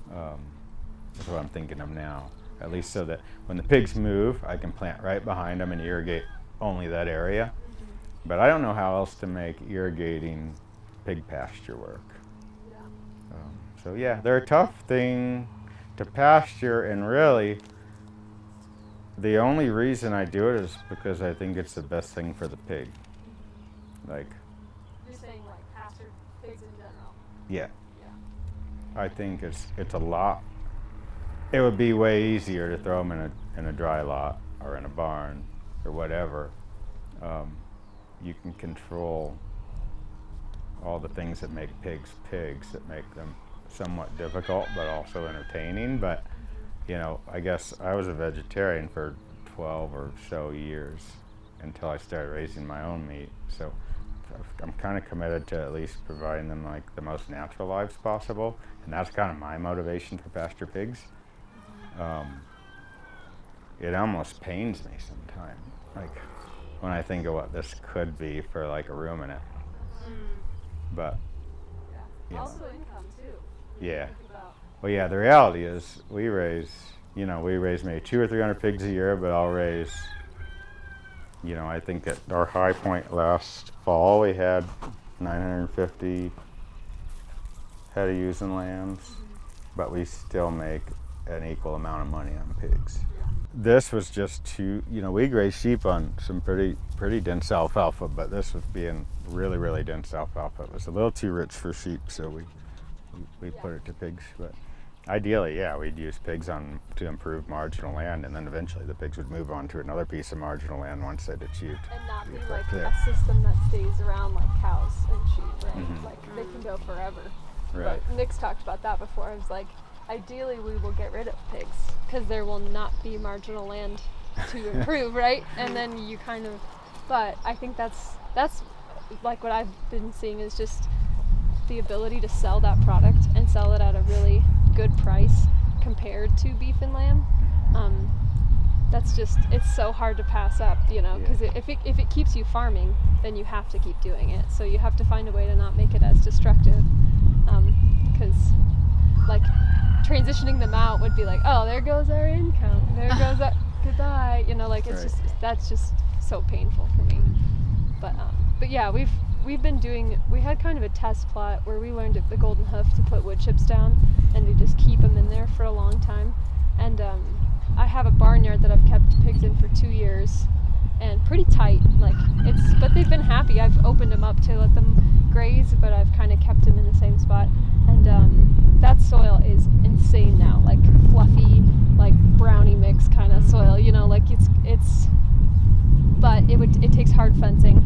That's what I'm thinking of now. At least so that when the pigs move, I can plant right behind them and irrigate only that area. But I don't know how else to make irrigating pig pasture work. Yeah. So yeah, they're a tough thing to pasture, and really the only reason I do it is because I think it's the best thing for the pig. Like, You're saying like pastured pigs in general. yeah, Yeah. I think it's a lot. It would be way easier to throw them in a dry lot or in a barn or whatever. You can control all the things that make pigs pigs, that make them somewhat difficult but also entertaining. But you know, I guess I was a vegetarian for 12 or so years until I started raising my own meat. So I'm kind of committed to at least providing them like the most natural lives possible, and that's kind of my motivation for pasture pigs. It almost pains me sometimes, like when I think of what this could be for like a ruminant. But you know, Also income too. yeah. Think about. Well, yeah, the reality is we raise maybe 200 or 300 pigs a year, but I'll raise, I think at our high point last fall, we had 950 head of using lambs, but we still make an equal amount of money on pigs. This was just we graze sheep on some pretty dense alfalfa, but this was being really, really dense alfalfa. It was a little too rich for sheep, so we put it to pigs. But ideally, yeah, we'd use pigs to improve marginal land, and then eventually the pigs would move on to another piece of marginal land once they'd achieved. And not be the like effect there. a system that stays around like cows and sheep, right? Like they can go forever. Right. But Nick's talked about that before. I was like, ideally we will get rid of pigs because there will not be marginal land to improve, right? And then you but I think that's like what I've been seeing is just the ability to sell that product and sell it at a really good price compared to beef and lamb. It's so hard to pass up, because if it keeps you farming, then you have to keep doing it. So you have to find a way to not make it as destructive, because like transitioning them out would be like, oh, there goes our income, there goes that, goodbye, it's Right. that's just so painful for me. But yeah, we had kind of a test plot where we learned at the Golden Hoof to put wood chips down and to just keep them in there for a long time. And I have a barnyard that I've kept pigs in for 2 years, and pretty tight. But they've been happy. I've opened them up to let them graze, but I've kind of kept them in the same spot. And that soil is insane now, like fluffy, like brownie mix kind of soil. But it takes hard fencing,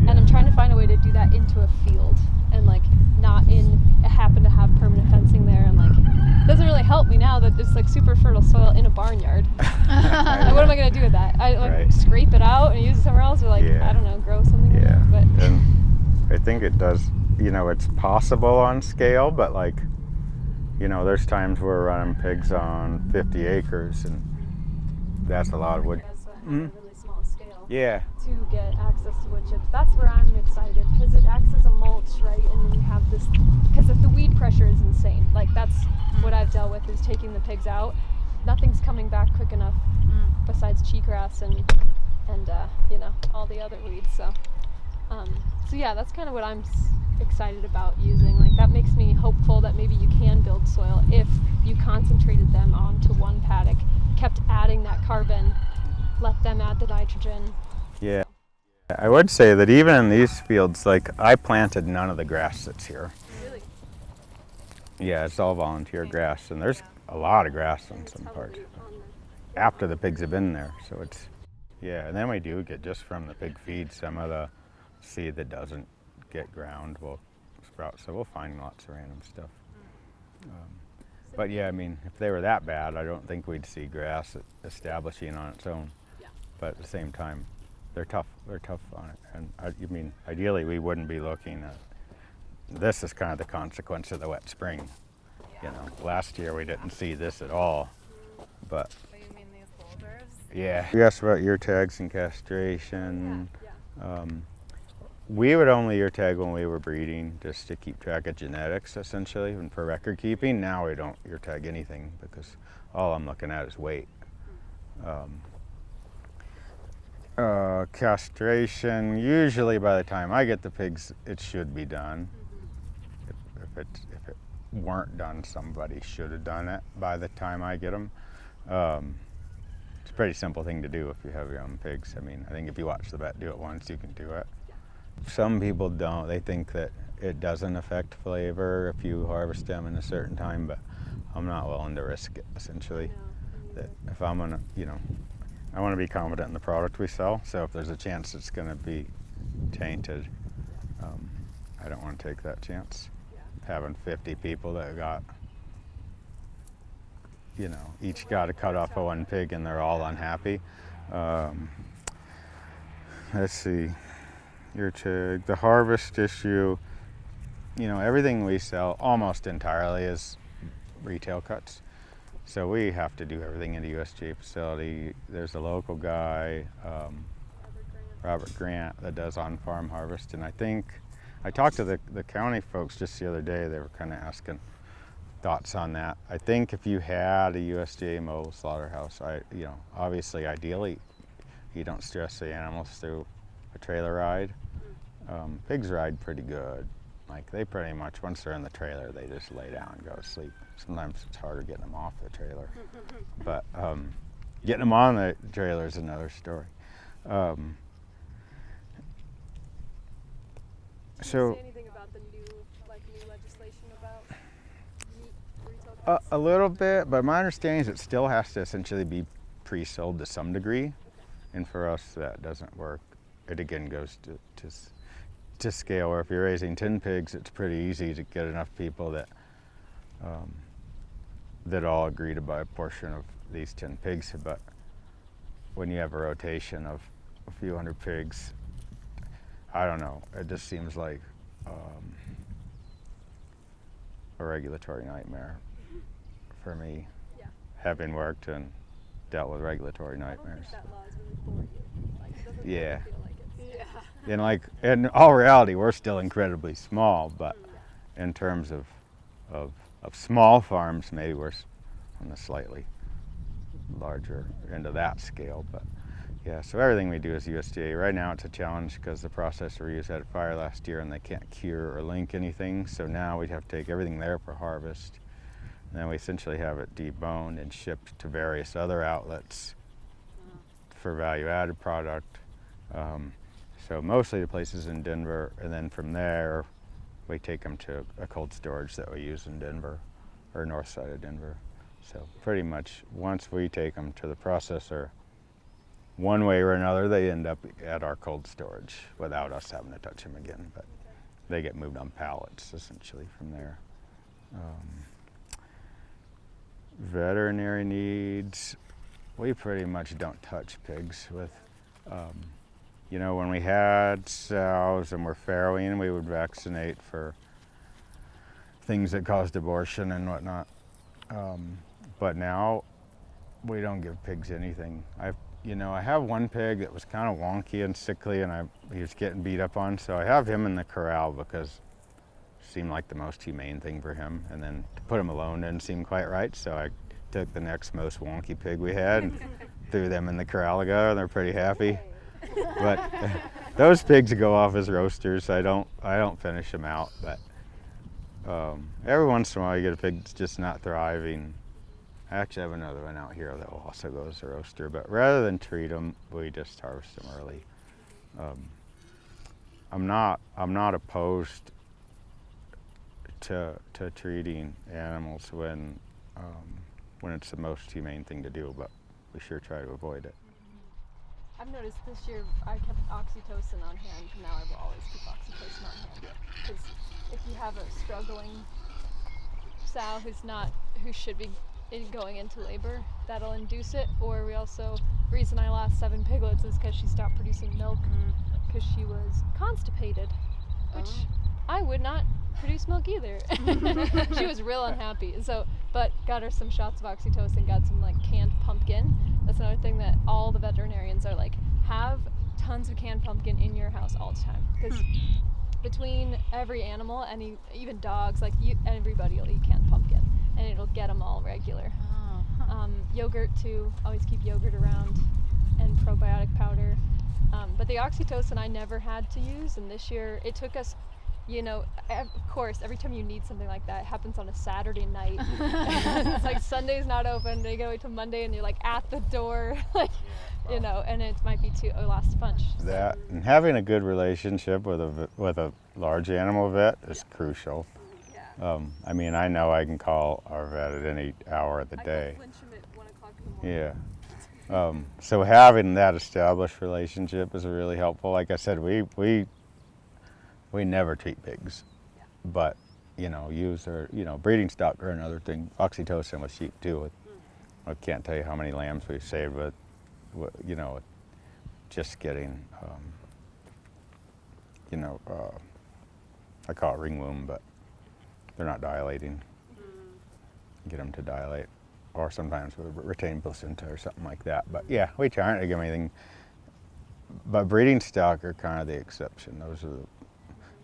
and I'm trying to find a way to do that into a field and like not in it happened to have permanent fencing there, and like it doesn't really help me now that it's like super fertile soil in a barnyard. What am I gonna do with that? I like Right. scrape it out and use it somewhere else, or like Yeah. I don't know, grow something in Yeah. there. But And I think it does, it's possible on scale, but like, there's times we're running pigs on 50 acres, and that's a lot of wood. as a really small scale. Yeah. To get access to wood chips. That's where I'm excited because it acts as a mulch, right? And then you have this, because the weed pressure is insane. Like that's what I've dealt with is taking the pigs out. Nothing's coming back quick enough besides cheatgrass and all the other weeds. So yeah, that's kind of what I'm excited about using. Like that makes me hopeful that maybe you can build soil if you concentrated them onto one paddock, kept adding that carbon, let them add the nitrogen. Yeah. I would say that even in these fields, like I planted none of the grass that's here. Really? Yeah, it's all volunteer grass, and there's a lot of grass in some parts after the pigs have been there. So it's, and then we do get just from the pig feed some of the seed that doesn't get ground will sprout. So we'll find lots of random stuff. But yeah, I mean, if they were that bad, I don't think we'd see grass establishing on its own. Yeah. But at the same time, they're tough. They're tough on it. And ideally, we wouldn't be looking at. This is kind of the consequence of the wet spring. Last year we didn't see this at all. But What, you mean these boulders? yeah. You asked about ear tags and castration. We would only ear tag when we were breeding, just to keep track of genetics, essentially, and for record keeping. Now we don't ear tag anything because all I'm looking at is weight. Castration, usually by the time I get the pigs, it should be done. If it weren't done, somebody should have done it by the time I get them. It's a pretty simple thing to do if you have your own pigs. I mean, I think if you watch the vet do it once, you can do it. Some people don't. They think that it doesn't affect flavor if you harvest them in a certain time, but I'm not willing to risk it, essentially. That if I'm gonna, I want to be confident in the product we sell, so if there's a chance it's gonna be tainted, I don't want to take that chance. Having 50 people that got, each got a cut off of one pig and they're all unhappy. Let's see. The harvest issue, everything we sell almost entirely is retail cuts. So we have to do everything in the USDA facility. There's a local guy, Robert Grant, that does on-farm harvest. And I think, I talked to the county folks just the other day. They were kind of asking thoughts on that. I think if you had a USDA mobile slaughterhouse, obviously, ideally, you don't stress the animals through a trailer ride. Pigs ride pretty good. Like they pretty much, once they're in the trailer, they just lay down and go to sleep. Sometimes it's harder getting them off the trailer. But getting them on the trailer is another story. Can you say anything about the new legislation about meat retail cuts? A little bit, but my understanding is it still has to essentially be pre-sold to some degree. And for us, that doesn't work. It again goes to scale, where if you're raising 10 pigs, it's pretty easy to get enough people that all agree to buy a portion of these 10 pigs. But when you have a rotation of a few hundred pigs, I don't know, it just seems like a regulatory nightmare for me, having worked and dealt with regulatory nightmares. I don't think that law is really for you. Like, it doesn't Yeah. really feel like it's. And in all reality, we're still incredibly small, but in terms of small farms, maybe we're on the slightly larger end of that scale. But yeah, so everything we do is USDA. Right now it's a challenge because the processor we used had a fire last year and they can't cure or link anything. So now we'd have to take everything there for harvest. And then we essentially have it deboned and shipped to various other outlets for value-added product. So mostly the places in Denver, and then from there we take them to a cold storage that we use in Denver, or north side of Denver. So pretty much once we take them to the processor, one way or another, they end up at our cold storage without us having to touch them again. But they get moved on pallets essentially from there. Veterinary needs, we pretty much don't touch pigs with. You know, when we had sows and were farrowing, we would vaccinate for things that caused abortion and whatnot. But now we don't give pigs anything. I have one pig that was kind of wonky and sickly, and he was getting beat up on, so I have him in the corral because it seemed like the most humane thing for him. And then to put him alone didn't seem quite right, so I took the next most wonky pig we had and threw them in the corral together, and they're pretty happy. But those pigs go off as roasters. I don't finish them out, but every once in a while you get a pig that's just not thriving. I actually have another one out here that will also go as a roaster, but rather than treat them, we just harvest them early. I'm not opposed to treating animals when it's the most humane thing to do, but we sure try to avoid it. I've noticed this year I kept Oxytocin on hand, and now I will always keep Oxytocin on hand. Because if you have a struggling sow who should be going into labor, that'll induce it. Or the reason I lost 7 piglets is because she stopped producing milk because she was constipated, which I would not produce milk either. She was real unhappy. But got her some shots of Oxytocin, got some like canned pumpkin. That's another thing that all the veterinarians are like, have tons of canned pumpkin in your house all the time. Because between every animal, and even dogs, everybody will eat canned pumpkin, and it'll get them all regular. Yogurt too, always keep yogurt around, and probiotic powder. But the Oxytocin I never had to use, and this year it took us, of course, every time you need something like that, it happens on a Saturday night. It's like Sunday's not open, you gotta wait till Monday, and you're like at the door, and it might be a last bunch. That, and having a good relationship with a large animal vet is crucial. I know I can call our vet at any hour of the day. I can clinch him at 1 o'clock in the morning. Yeah. So having that established relationship is really helpful. Like I said, we never treat pigs, but use their breeding stock or another thing. Oxytocin with sheep too. I can't tell you how many lambs we've saved with just getting I call it ringworm, but they're not dilating. Get them to dilate, or sometimes with retained placenta or something like that. But yeah, we try not to give anything. But breeding stock are kind of the exception.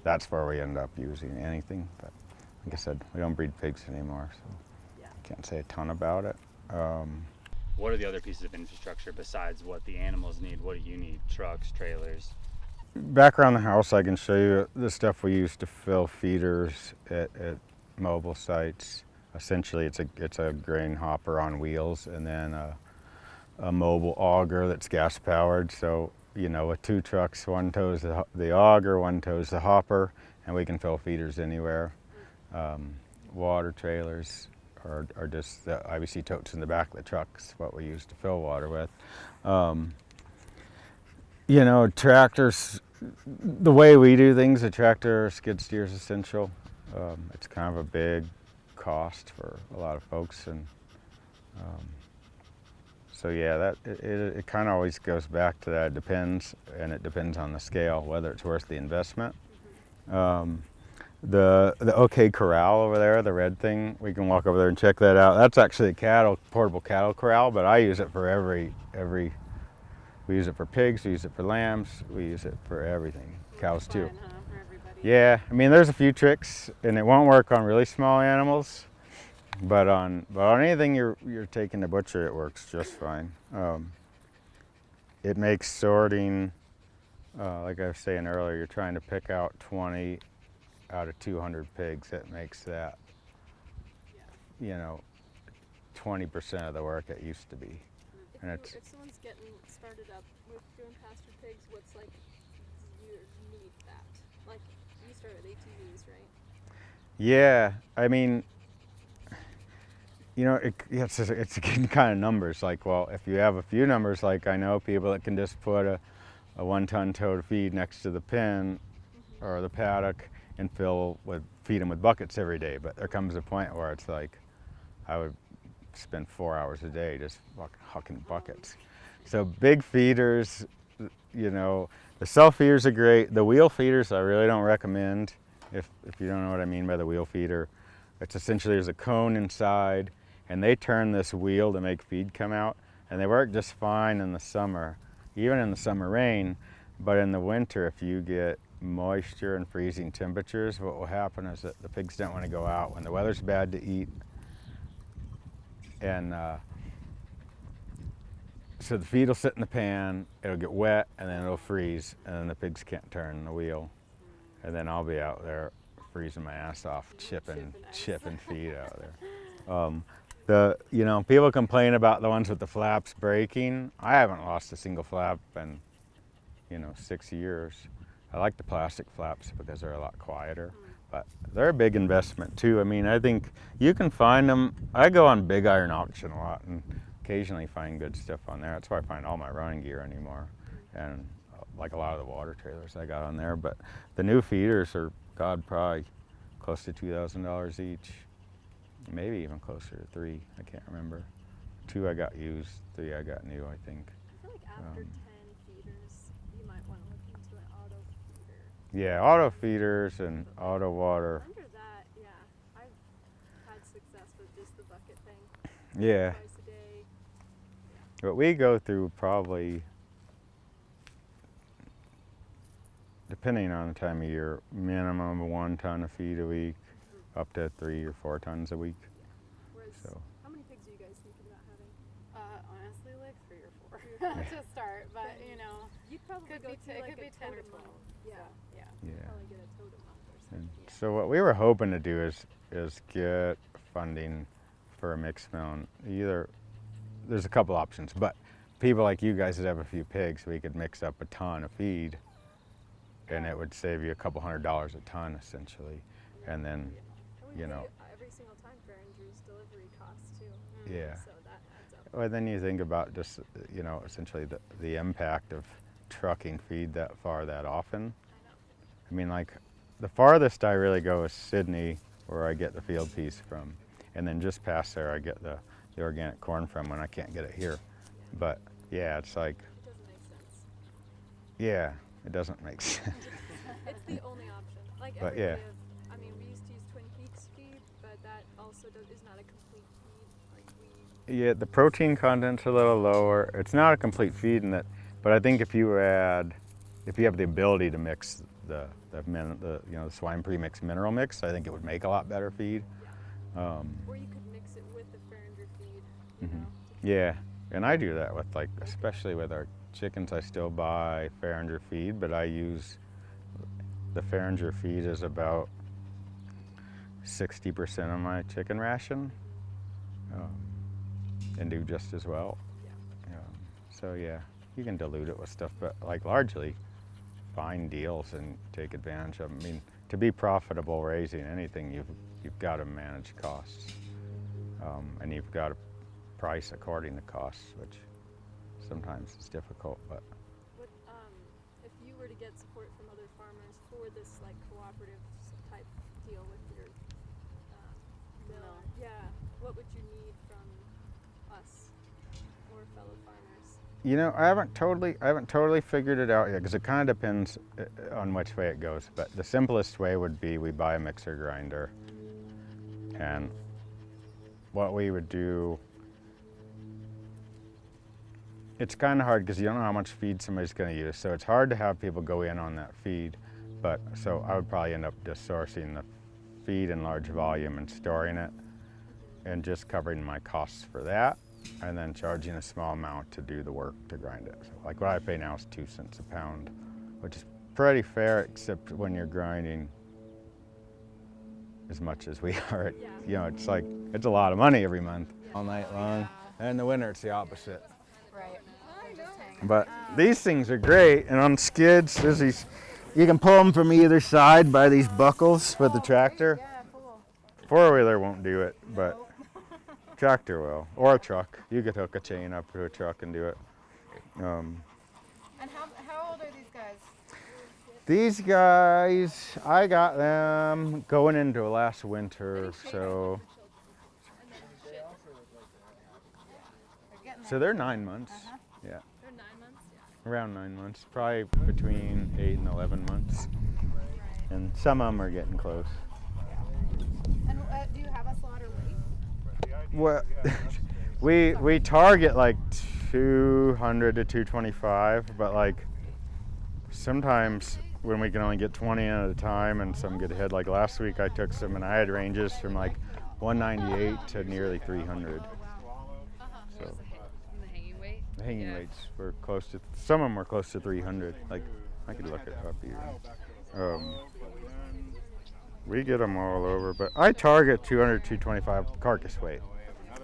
That's where we end up using anything. But like I said, we don't breed pigs anymore, so can't say a ton about it. What are the other pieces of infrastructure besides what the animals need? What do you need? Trucks, trailers? Back around the house, I can show you the stuff we use to fill feeders at mobile sites. Essentially, it's a grain hopper on wheels, and then a mobile auger that's gas powered. So with 2 trucks, one tows the auger, one tows the hopper, and we can fill feeders anywhere. Water trailers are just the IBC totes in the back of the trucks, what we use to fill water with. Tractors, the way we do things, a tractor, skid steer is essential. It's kind of a big cost for a lot of folks, and so yeah, it kind of always goes back to that. It depends on the scale, whether it's worth the investment. The OK Corral over there, the red thing, we can walk over there and check that out. That's actually a portable cattle corral, but I use it for every. We use it for pigs, we use it for lambs, we use it for everything. Cows too. Fun, for everybody. Yeah, there's a few tricks, and it won't work on really small animals, but on anything you're taking to butcher, it works just fine. It makes sorting, like I was saying earlier, you're trying to pick out 20 out of 200 pigs. It makes that, 20% of the work it used to be. And If someone's getting started up with doing pastured pigs, what's like you need that? Like you start with ATVs, right? Yeah, it's kind of numbers. Like, well, if you have a few numbers, like I know people that can just put a 1 ton tote of feed next to the pen or the paddock and feed them with buckets every day. But there comes a point where it's like, I would spend 4 hours a day just hucking buckets. So big feeders, the self feeders are great. The wheel feeders I really don't recommend. If you don't know what I mean by the wheel feeder, it's essentially there's a cone inside, and they turn this wheel to make feed come out, and they work just fine in the summer, even in the summer rain. But in the winter, if you get moisture and freezing temperatures, what will happen is that the pigs don't want to go out when the weather's bad to eat. And so the feed will sit in the pan, it'll get wet, and then it'll freeze, and then the pigs can't turn the wheel. And then I'll be out there freezing my ass off, chipping feed out there. People complain about the ones with the flaps breaking. I haven't lost a single flap in, 6 years. I like the plastic flaps because they're a lot quieter, but they're a big investment too. I mean, I think you can find them. I go on Big Iron Auction a lot and occasionally find good stuff on there. That's where I find all my running gear anymore, and like a lot of the water trailers I got on there. But the new feeders are, probably close to $2,000 each, maybe even closer to $3,000. I can't remember. 2 I got used, 3 I got new, I think. I feel like after 10 feeders, you might want to look into an auto feeder. Yeah, auto feeders and auto water. Under that, yeah, I've had success with just the bucket thing. Yeah. Twice a day. But we go through probably, depending on the time of year, minimum of 1 ton of feed a week, up to 3 or 4 tons a week. Whereas, So. how many pigs are you guys thinking about having? Honestly, like 3 or 4 to start, but You'd probably could go be to like it could be a 10 or totem 12. month. Yeah. Yeah. Yeah. Probably get a totem month or something. And so what we were hoping to do is get funding for a mixed mill. There's a couple options, but people like you guys that have a few pigs, we could mix up a ton of feed, and it would save you a couple $100 a ton essentially. And then, And we pay every single time Fair and Drew's delivery costs too. Yeah. So that adds up. Well, then you think about just, essentially the impact of trucking feed that far that often. I mean, like, the farthest I really go is Sydney, where I get the field piece from. And then just past there, I get the organic corn from when I can't get it here. But, yeah, it's like, It doesn't make sense. yeah, it doesn't make sense. It's the only option. Like But, every yeah. day of, we used to use Twin Peaks feed, but that also is not a complete feed. Like Yeah, the protein content's a little lower. It's not a complete feed in that, but I think if you have the ability to mix the swine premix mineral mix, I think it would make a lot better feed. or you could mix it with the Fair and Drew feed. Yeah, and I do that with especially with our chickens. I still buy Fair and Drew feed, but I use the Fair and Drew feed is about 60% of my chicken ration, and do just as well. So yeah, you can dilute it with stuff, but largely find deals and take advantage of them. I mean, to be profitable raising anything, you've got to manage costs, and you've got to price according to costs, which sometimes is difficult. But What if you were to get support from other farmers for this cooperative type deal with your mill? Yeah. What would you need from us or fellow farmers? I haven't totally figured it out yet, because it kind of depends on which way it goes. But the simplest way would be we buy a mixer grinder, and what we would do, it's kind of hard because you don't know how much feed somebody's going to use, so it's hard to have people go in on that feed. But so I would probably end up just sourcing the feed in large volume and storing it, and just covering my costs for that, and then charging a small amount to do the work to grind it. So what I pay now is 2 cents a pound, which is pretty fair, except when you're grinding as much as we are. It's a lot of money every month, all night long. And in the winter, it's the opposite. Right. But these things are great, and on skids, there's these, you can pull them from either side by these buckles with the tractor. Yeah, cool. Four-wheeler won't do it, but Tractor will, or a truck. You could hook a chain up to a truck and do it. And how old are these guys? These guys, I got them going into last winter, so they're 9 months. Yeah, They're 9 months. Yeah. around 9 months, probably between 8 and 11 months, and some of them are getting close. And do you have a slaughter weight? Well, we target like 200 to 225, but like sometimes when we can only get 20 in at a time and some get ahead, like last week I took some and I had ranges from like 198 to nearly 300. So And the hanging weight. the hanging weights were close to, some of them were close to 300. Like I could look it up here. We get them all over, but I target 200, 225 carcass weight.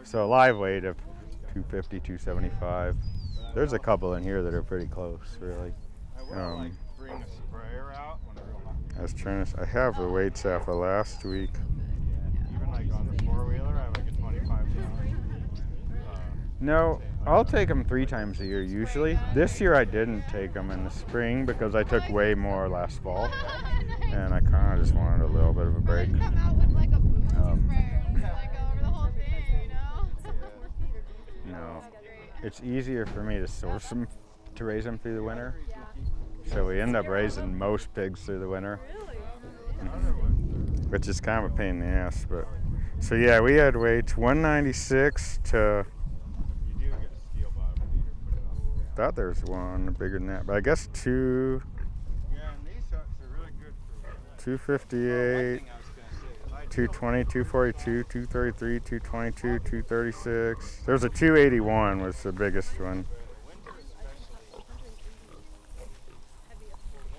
So live weight of 250, 275. There's a couple in here that are pretty close, really. Bring a sprayer out I have the weights off of last week. even like on the four-wheeler, I have like a 25 pound. No, I'll take them 3 times a year usually. This year I didn't take them in the spring because I took way more last fall, and I kind of just wanted a little bit of a break. Come out with like a booze sprayer, just like over the whole thing, you know? No, it's easier for me to source them to raise them through the winter. So we end up raising most pigs through the winter, which is kind of a pain in the ass. But so yeah, we had weights 196 to. You do get a steel bottom feeder put it on. Thought there was one bigger than that, but I guess 2. Yeah, and these hooks are really good for 258, one thing I was gonna say is 220, 242, 233, 222, 236. There's a 281 was the biggest one.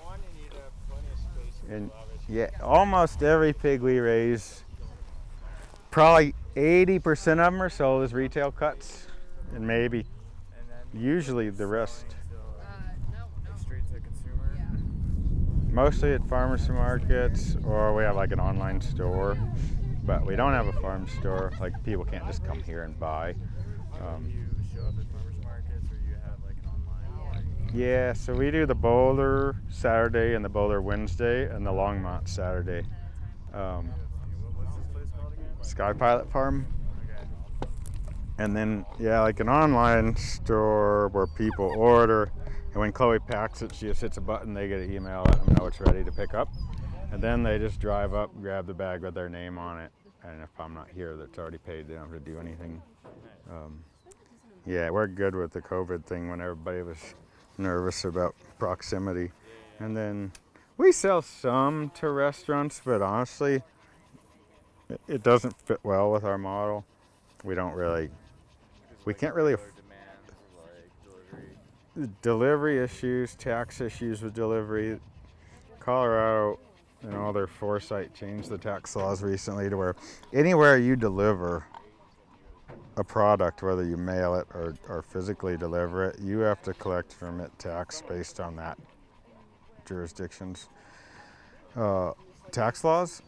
one, you need to have plenty of space And obviously. yeah, almost every pig we raise, probably 80% of them are sold as retail cuts, and maybe And then usually the rest. straight to consumer. Mostly at farmers markets, or we have like an online store, but we don't have a farm store. Like people can't just come here and buy. You show up at farmers markets or you have like an online. Yeah, so we do the Boulder Saturday and the Boulder Wednesday and the Longmont Saturday. What's this place called again? SkyPilot Farm. Okay. And then, yeah, like an online store where people order, and when Chloe packs it, she just hits a button, they get an email, let them know it's ready to pick up. And then they just drive up, grab the bag with their name on it, and if I'm not here, that's already paid, they don't have to do anything. Yeah, we're good with the COVID thing when everybody was nervous about proximity. And then we sell some to restaurants, but honestly, it doesn't fit well with our model. We don't really, we can't really, Demand for like delivery. delivery issues, tax issues with delivery. Colorado and all their foresight changed the tax laws recently to where anywhere you deliver a product, whether you mail it or physically deliver it, you have to collect from it tax based on that jurisdiction's tax laws,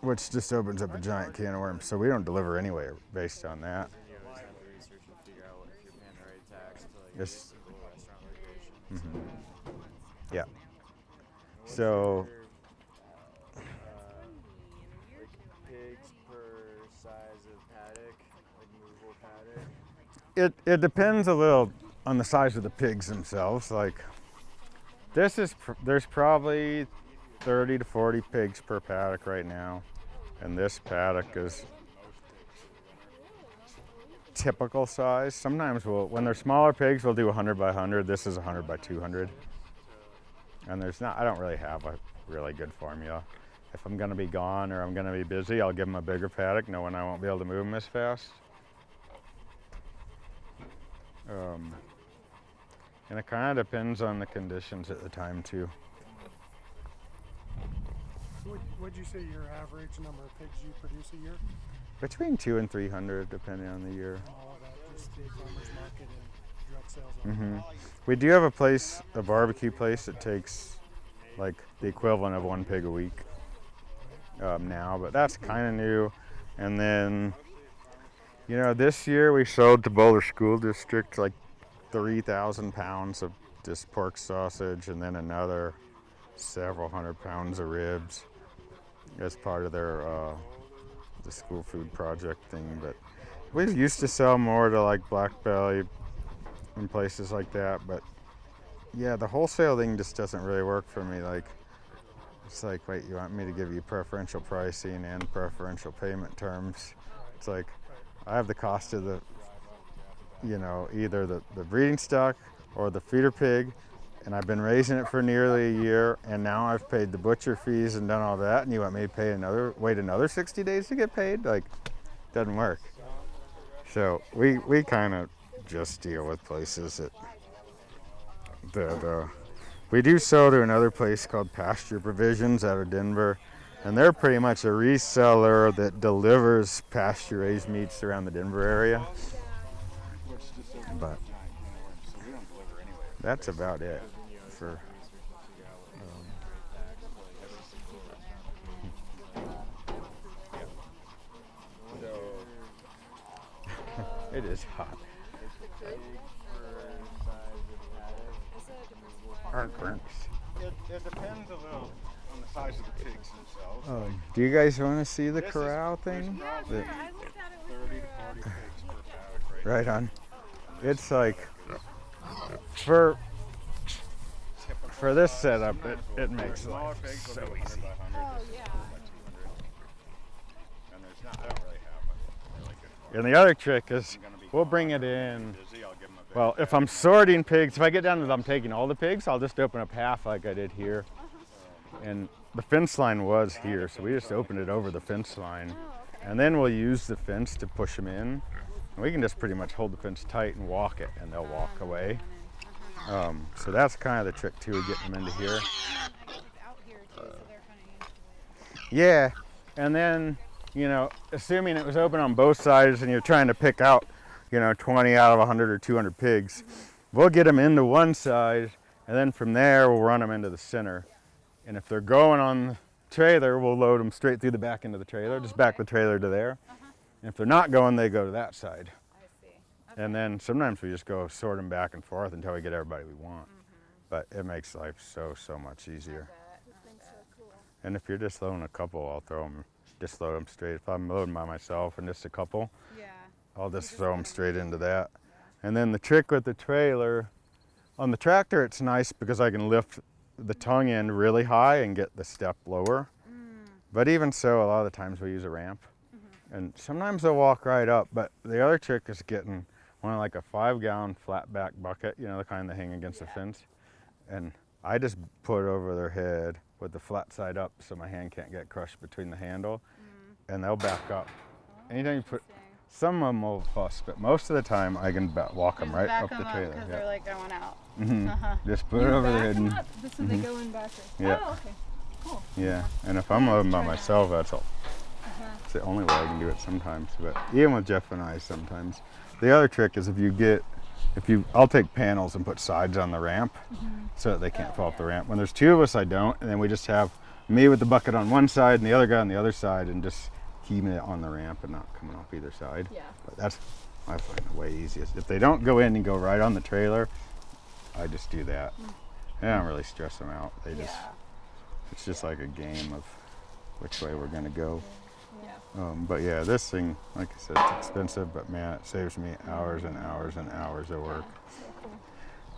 which just opens up a giant can of worms. So we don't deliver anyway based on that. You always have to research and figure out if you're paying the right tax to like Yes. restaurant location. Yeah. So Like pigs per size of paddock, like movable paddock. it depends a little on the size of the pigs themselves. Like there's probably 30 to 40 pigs per paddock right now, and this paddock is typical size. Sometimes when they're smaller pigs, we'll do 100 by 100. This is 100 by 200, and I don't really have a really good formula. If I'm gonna be gone or I'm gonna be busy, I'll give them a bigger paddock, knowing I won't be able to move them as fast. And it kind of depends on the conditions at the time too. Would you say your average number of pigs you produce a year? Between 200 and 300, depending on the year. All of that, just the farmer's market and direct sales. We do have a barbecue place that takes like the equivalent of 1 pig a week now, but that's kind of new. And then You know, this year we sold to Boulder School District like 3,000 pounds of just pork sausage, and then another several hundred pounds of ribs as part of their the school food project thing. But we used to sell more to like Black Belly and places like that. But yeah, the wholesale thing just doesn't really work for me. Like, it's like, wait, you want me to give you preferential pricing and preferential payment terms? It's like, I have the cost of the, you know, either the breeding stock or the feeder pig, and I've been raising it for nearly a year, and now I've paid the butcher fees and done all that, and you want me to wait another 60 days to get paid? Like, doesn't work. So we kind of just deal with places that we do sell to another place called Pasture Provisions out of Denver, and they're pretty much a reseller that delivers pasture-raised meats around the Denver area. But that's about it for. It is hot. It depends a little on the size of the pigs themselves. Oh, do you guys want to see the corral thing? Yeah, sure. I looked at it. 30 to 40 pigs per paddock, right on. It's like for this setup, it makes life so easy. Oh, yeah. And the other trick is we'll bring it in. Well, if I'm sorting pigs, if I get down to I'm taking all the pigs, I'll just open up half like I did here. And the fence line was here, so we just opened it over the fence line. And then we'll use the fence to push them in. And we can just pretty much hold the fence tight and walk it, and they'll walk away. So that's kind of the trick too, getting them into here. Yeah, and then, you know, assuming it was open on both sides and you're trying to pick out, you know, 20 out of 100 or 200 pigs, we'll get them into one side, and then from there we'll run them into the center. And if they're going on the trailer, we'll load them straight through the back end of the trailer, just back the trailer to there. And if they're not going, they go to that side. I see. Okay. And then sometimes we just go sort them back and forth until we get everybody we want. But it makes life so much easier. And if you're just loading a couple, I'll just load them straight. If I'm loading by myself and just a couple, Yeah. I'll just throw them straight into that. And then the trick with the trailer, on the tractor it's nice because I can lift the tongue end really high and get the step lower. But even so, a lot of the times we use a ramp. And sometimes they'll walk right up, but the other trick is getting one of like a 5-gallon flat back bucket, you know, the kind that hang against the fence. And I just put it over their head with the flat side up so my hand can't get crushed between the handle, and they'll back up. Anytime you put, some of them will fuss, but most of the time I can walk them right up the trailer. Because they're like going out. Just put it over their head. And, This one they go in back. Yeah. Oh, okay. Cool. yeah, and if I'm loading by myself, that's all. It's the only way I can do it sometimes, but even with Jeff and I sometimes. The other trick is I'll take panels and put sides on the ramp so that they can't fall off the ramp. When there's two of us, I don't, and then we just have me with the bucket on one side and the other guy on the other side, and just keeping it on the ramp and not coming off either side. Yeah. But that's, I find, the way easiest. If they don't go in and go right on the trailer, I just do that. I don't really stress them out. They just, it's just like a game of which way we're gonna go. But yeah, this thing, like I said, it's expensive, but man, it saves me hours and hours and hours of work.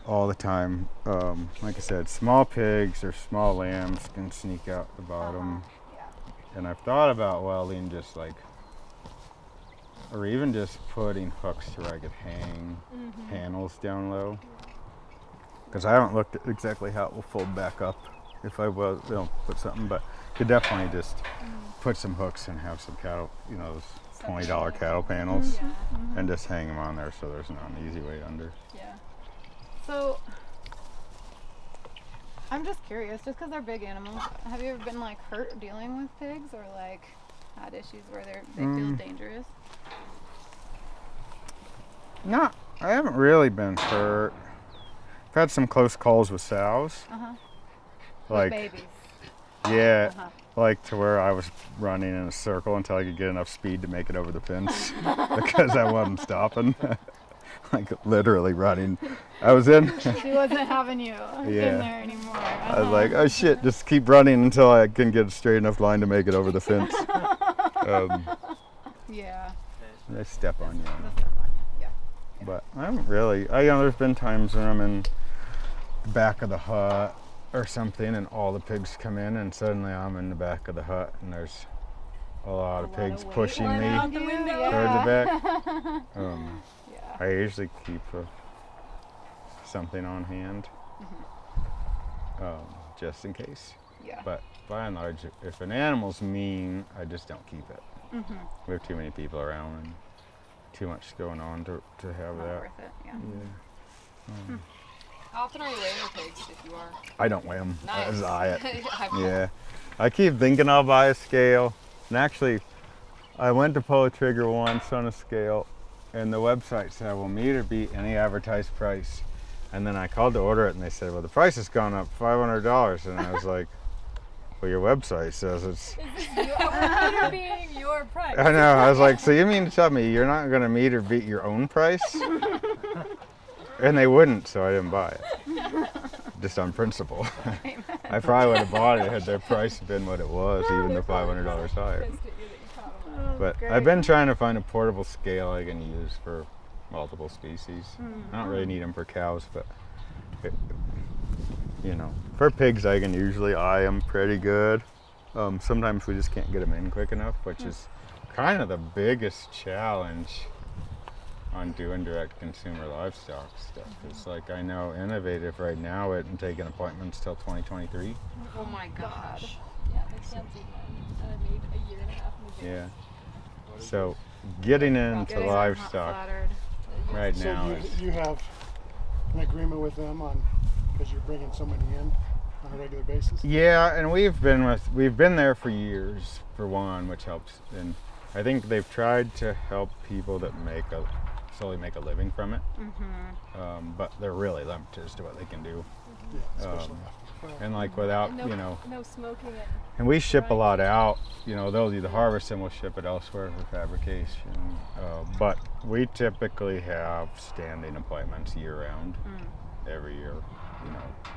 All the time. Like I said, small pigs or small lambs can sneak out the bottom. And I've thought about welding just like, or even just putting hooks to where I could hang panels down low. Because I haven't looked at exactly how it will fold back up if I was, put something, but could definitely just put some hooks and have some cattle, you know, those $20 cattle panels, and just hang them on there so there's not an easy way under. Yeah. So, I'm just curious, just because they're big animals, have you ever been like hurt dealing with pigs, or like had issues where they feel dangerous? No, I haven't really been hurt. I've had some close calls with sows. With Like, babies. Yeah, Uh-huh. like to where I was running in a circle until I could get enough speed to make it over the fence because I wasn't stopping. Like literally running. I was in. She wasn't having you in Yeah. there anymore. I was like, oh shit, just keep running until I can get a straight enough line to make it over the fence. Yeah. I step on you. Yeah. But I haven't really. There's been times when I'm in the back of the hut or something, and all the pigs come in, and suddenly I'm in the back of the hut, and there's a lot of pigs pushing me Out the window. towards the back. Yeah. I usually keep something on hand, just in case. Yeah. But by and large, if an animal's mean, I just don't keep it. We have too many people around and too much going on to have Not that. worth it. Yeah. Yeah. How often are you weighing your pigs if you are? I don't weigh them. I Nice. just eye it. I- Yeah. I keep thinking I'll buy a scale. And actually, I went to pull a trigger once on a scale, and the website said, well, meet or beat any advertised price. And then I called to order it, and they said, well, the price has gone up $500. And I was like, well, your website says it's... Your being your price. I know. I was like, so you mean to tell me you're not going to meet or beat your own price? And they wouldn't, so I didn't buy it. Just on principle. I probably would have bought it had their price been what it was, even the $500 higher. But I've been trying to find a portable scale I can use for multiple species. I don't really need them for cows, but for pigs I can usually eye them pretty good. Sometimes we just can't get them in quick enough, which is kind of the biggest challenge on doing direct consumer livestock stuff. It's like, I know Innovative right now isn't taking appointments till 2023. Oh my gosh. Yeah, they canceled mine. And I made a year and a half in advance. Yeah. So getting into Getting them hot livestock flattered. right So now you, is, you have an agreement with them on, because you're bringing so many in on a regular basis? yeah, and we've been there for years, for one, which helps. And I think they've tried to help people that slowly make a living from it. But they're really limited as to what they can do. Yeah, especially after. And like without, No smoking it. and we ship a lot out, they'll do the harvest and we'll ship it elsewhere for fabrication. But we typically have standing appointments year round, every year,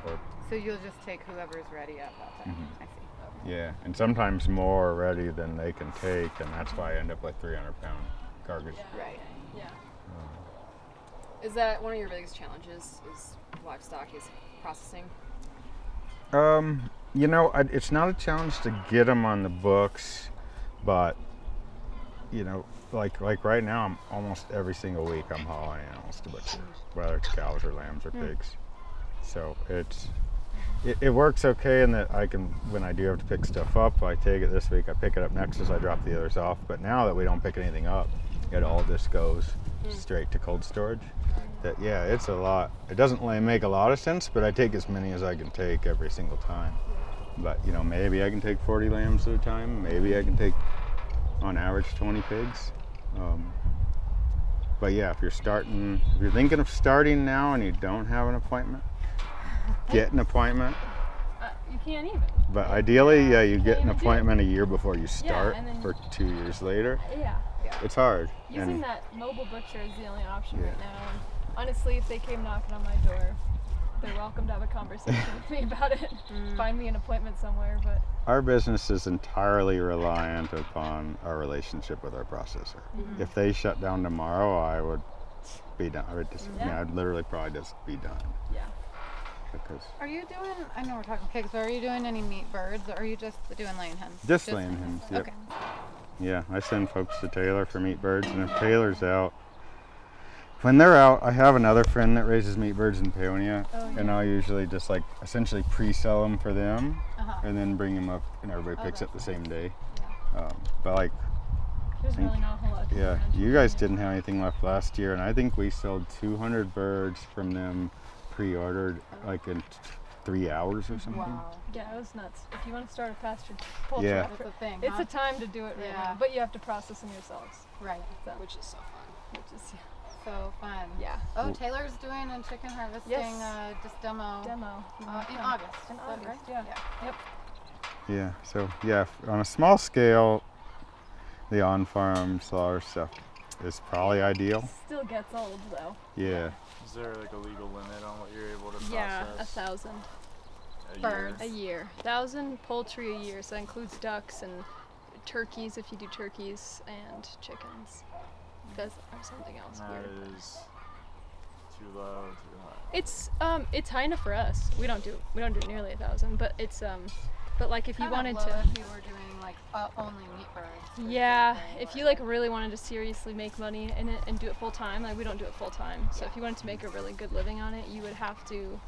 or So you'll just take whoever's ready at that time. I see. yeah, and sometimes more ready than they can take, and that's why I end up with 300-pound carcass. Right. Yeah. Is that one of your biggest challenges? Is livestock is processing? It's not a challenge to get them on the books, but like right now, I'm almost every single week I'm hauling animals to butcher, whether it's cows or lambs or pigs. So it works okay in that I can, when I do have to pick stuff up, I take it this week, I pick it up next as I drop the others off. But now that we don't pick anything up, it all just goes straight to cold storage. It's a lot. It doesn't really make a lot of sense, but I take as many as I can take every single time. But maybe I can take 40 lambs at a time. Maybe I can take, on average, 20 pigs. But yeah, if you're thinking of starting now and you don't have an appointment, get an appointment. You can't even. But ideally, you get an even do it. appointment a year before you start, and then- for 2 years later. Yeah. It's hard. Using And that mobile butcher is the only option Yeah. right now. And honestly, if they came knocking on my door, they're welcome to have a conversation with me about it. Find me an appointment somewhere, but our business is entirely reliant upon our relationship with our processor. If they shut down tomorrow, I would be done. I'd literally probably just be done. yeah. Because Are you doing, I know we're talking pigs, but are you doing any meat birds, or are you just doing laying hens? just laying hens. Yep. Okay. Yeah, I send folks to Taylor for meat birds, and if Taylor's out, when they're out, I have another friend that raises meat birds in Paonia, and I'll usually just essentially pre-sell them for them, and then bring them up, and everybody picks up the same day. But There's really not a whole lot. yeah, you guys didn't have anything left last year, and I think we sold 200 birds from them pre-ordered in 3 hours or something. Wow. Yeah, it was nuts. If you want to start a pasture poultry, Yeah. That's a thing, it's huh? a time to do it right Yeah. now. But you have to process them yourselves. Right. So, Which is so fun. which is So fun. yeah. Oh, Taylor's doing a chicken harvesting Yes. just demo. Demo. In August. In Is that August, right? yeah. Yep. Yeah, so yeah, on a small scale, the on-farm slaughter stuff is probably ideal. Still gets old though. Yeah. Is there like a legal limit on what you're able to process? Yeah, 1,000 A birds year? a year. 1,000 poultry a year, so that includes ducks and turkeys if you do turkeys and chickens. Or something else That weird. is too low, too high. It's high enough for us. We don't do nearly 1,000, but it's but like if you Kinda wanted low to, if you were doing like only meat birds. for yeah, example, if or you like really wanted to seriously make money in it and do it full time, like we don't do it full time. So if you wanted to make a really good living on it, you would have to.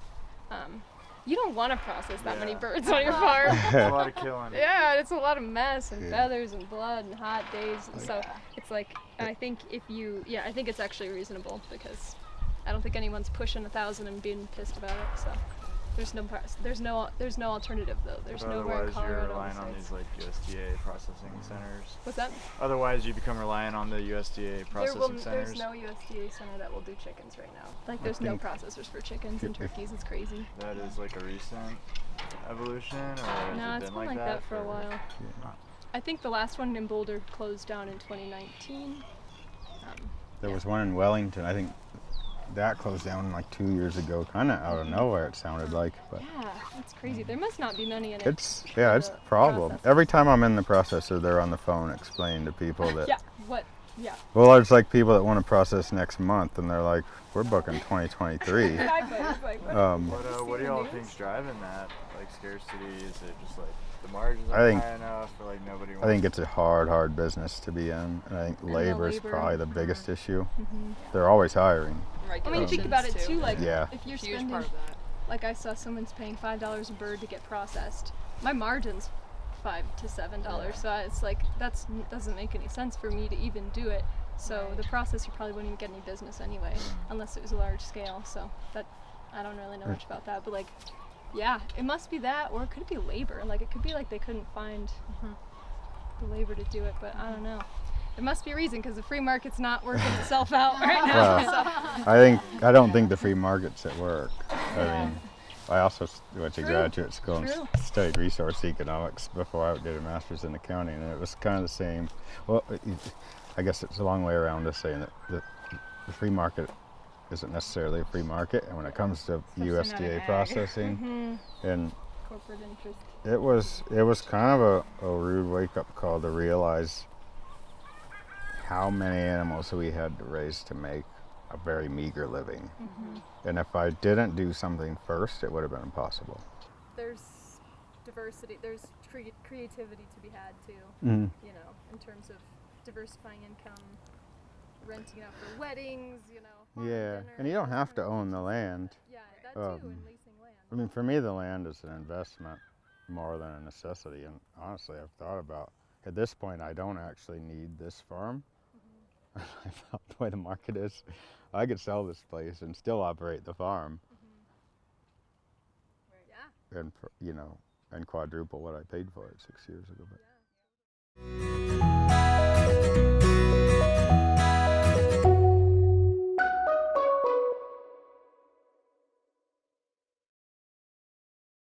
You don't want to process that many Yeah. birds on your farm. It's a lot of killing. Yeah, it's a lot of mess and Yeah. feathers and blood and hot days. And so it's like I think I think it's actually reasonable because I don't think anyone's pushing 1,000 and being pissed about it. So there's no alternative though. There's But nowhere in otherwise, you're Colorado relying on besides. these like USDA processing centers. What's that? Otherwise, you become reliant on the USDA processing centers. There's no USDA center that will do chickens right now. Like there's no think- processors for chickens and turkeys. It's crazy. That is like a recent evolution, or has No, it it's been been like that for a or- while. Yeah. I think the last one in Boulder closed down in 2019. There was one in Wellington. I think that closed down like 2 years ago, kind of out of nowhere. It sounded like, but Yeah, that's crazy. There must not be many in it. it's a the problem. process. Every time I'm in the processor, they're on the phone explaining to people that. Yeah. What? Yeah. Well, there's like people that want to process next month, and they're like, "We're booking 2023." It's like, what? What do y'all think's driving that? Like scarcity? Is it just like the margins I aren't think- high enough, or like nobody wants? I think it's a hard business to be in, and I think the labor is labor. probably the biggest issue. Mhm. They're always hiring. I mean, think about it too. Like, Yeah. if you're Huge spending, part of that. like I saw someone's paying $5 a bird to get processed. My margin's $5 to $7, so it's like doesn't make any sense for me to even do it. So the processor probably wouldn't even get any business anyway, unless it was a large scale. So that I don't really know much about that, but like, yeah, it must be that, or it could be labor. Like it could be like they couldn't find the labor to do it, but I don't know. There must be a reason because the free market's not working itself out right now. Well, I don't think the free market's at work. I mean, I also went to True. graduate school and True. studied resource economics before I did a master's in accounting, and it was kind of the same. Well, I guess it's a long way around to saying that the free market isn't necessarily a free market, and when it comes to Especially not in USDA ag. processing, and Corporate interest. it was kind of a rude wake-up call to realize how many animals we had to raise to make a very meager living. And if I didn't do something first, it would have been impossible. There's diversity, there's creativity to be had too, Mm. you know, in terms of diversifying income, renting out for weddings, you know. farm Yeah, dinner, and you don't have to different own the things. land. Yeah, that too, Um, and leasing land. I mean, for me, the land is an investment more than a necessity. And honestly, I've thought about, at this point, I don't actually need this farm. I thought the way the market is, I could sell this place and still operate the farm Yeah. and, and quadruple what I paid for it 6 years ago. But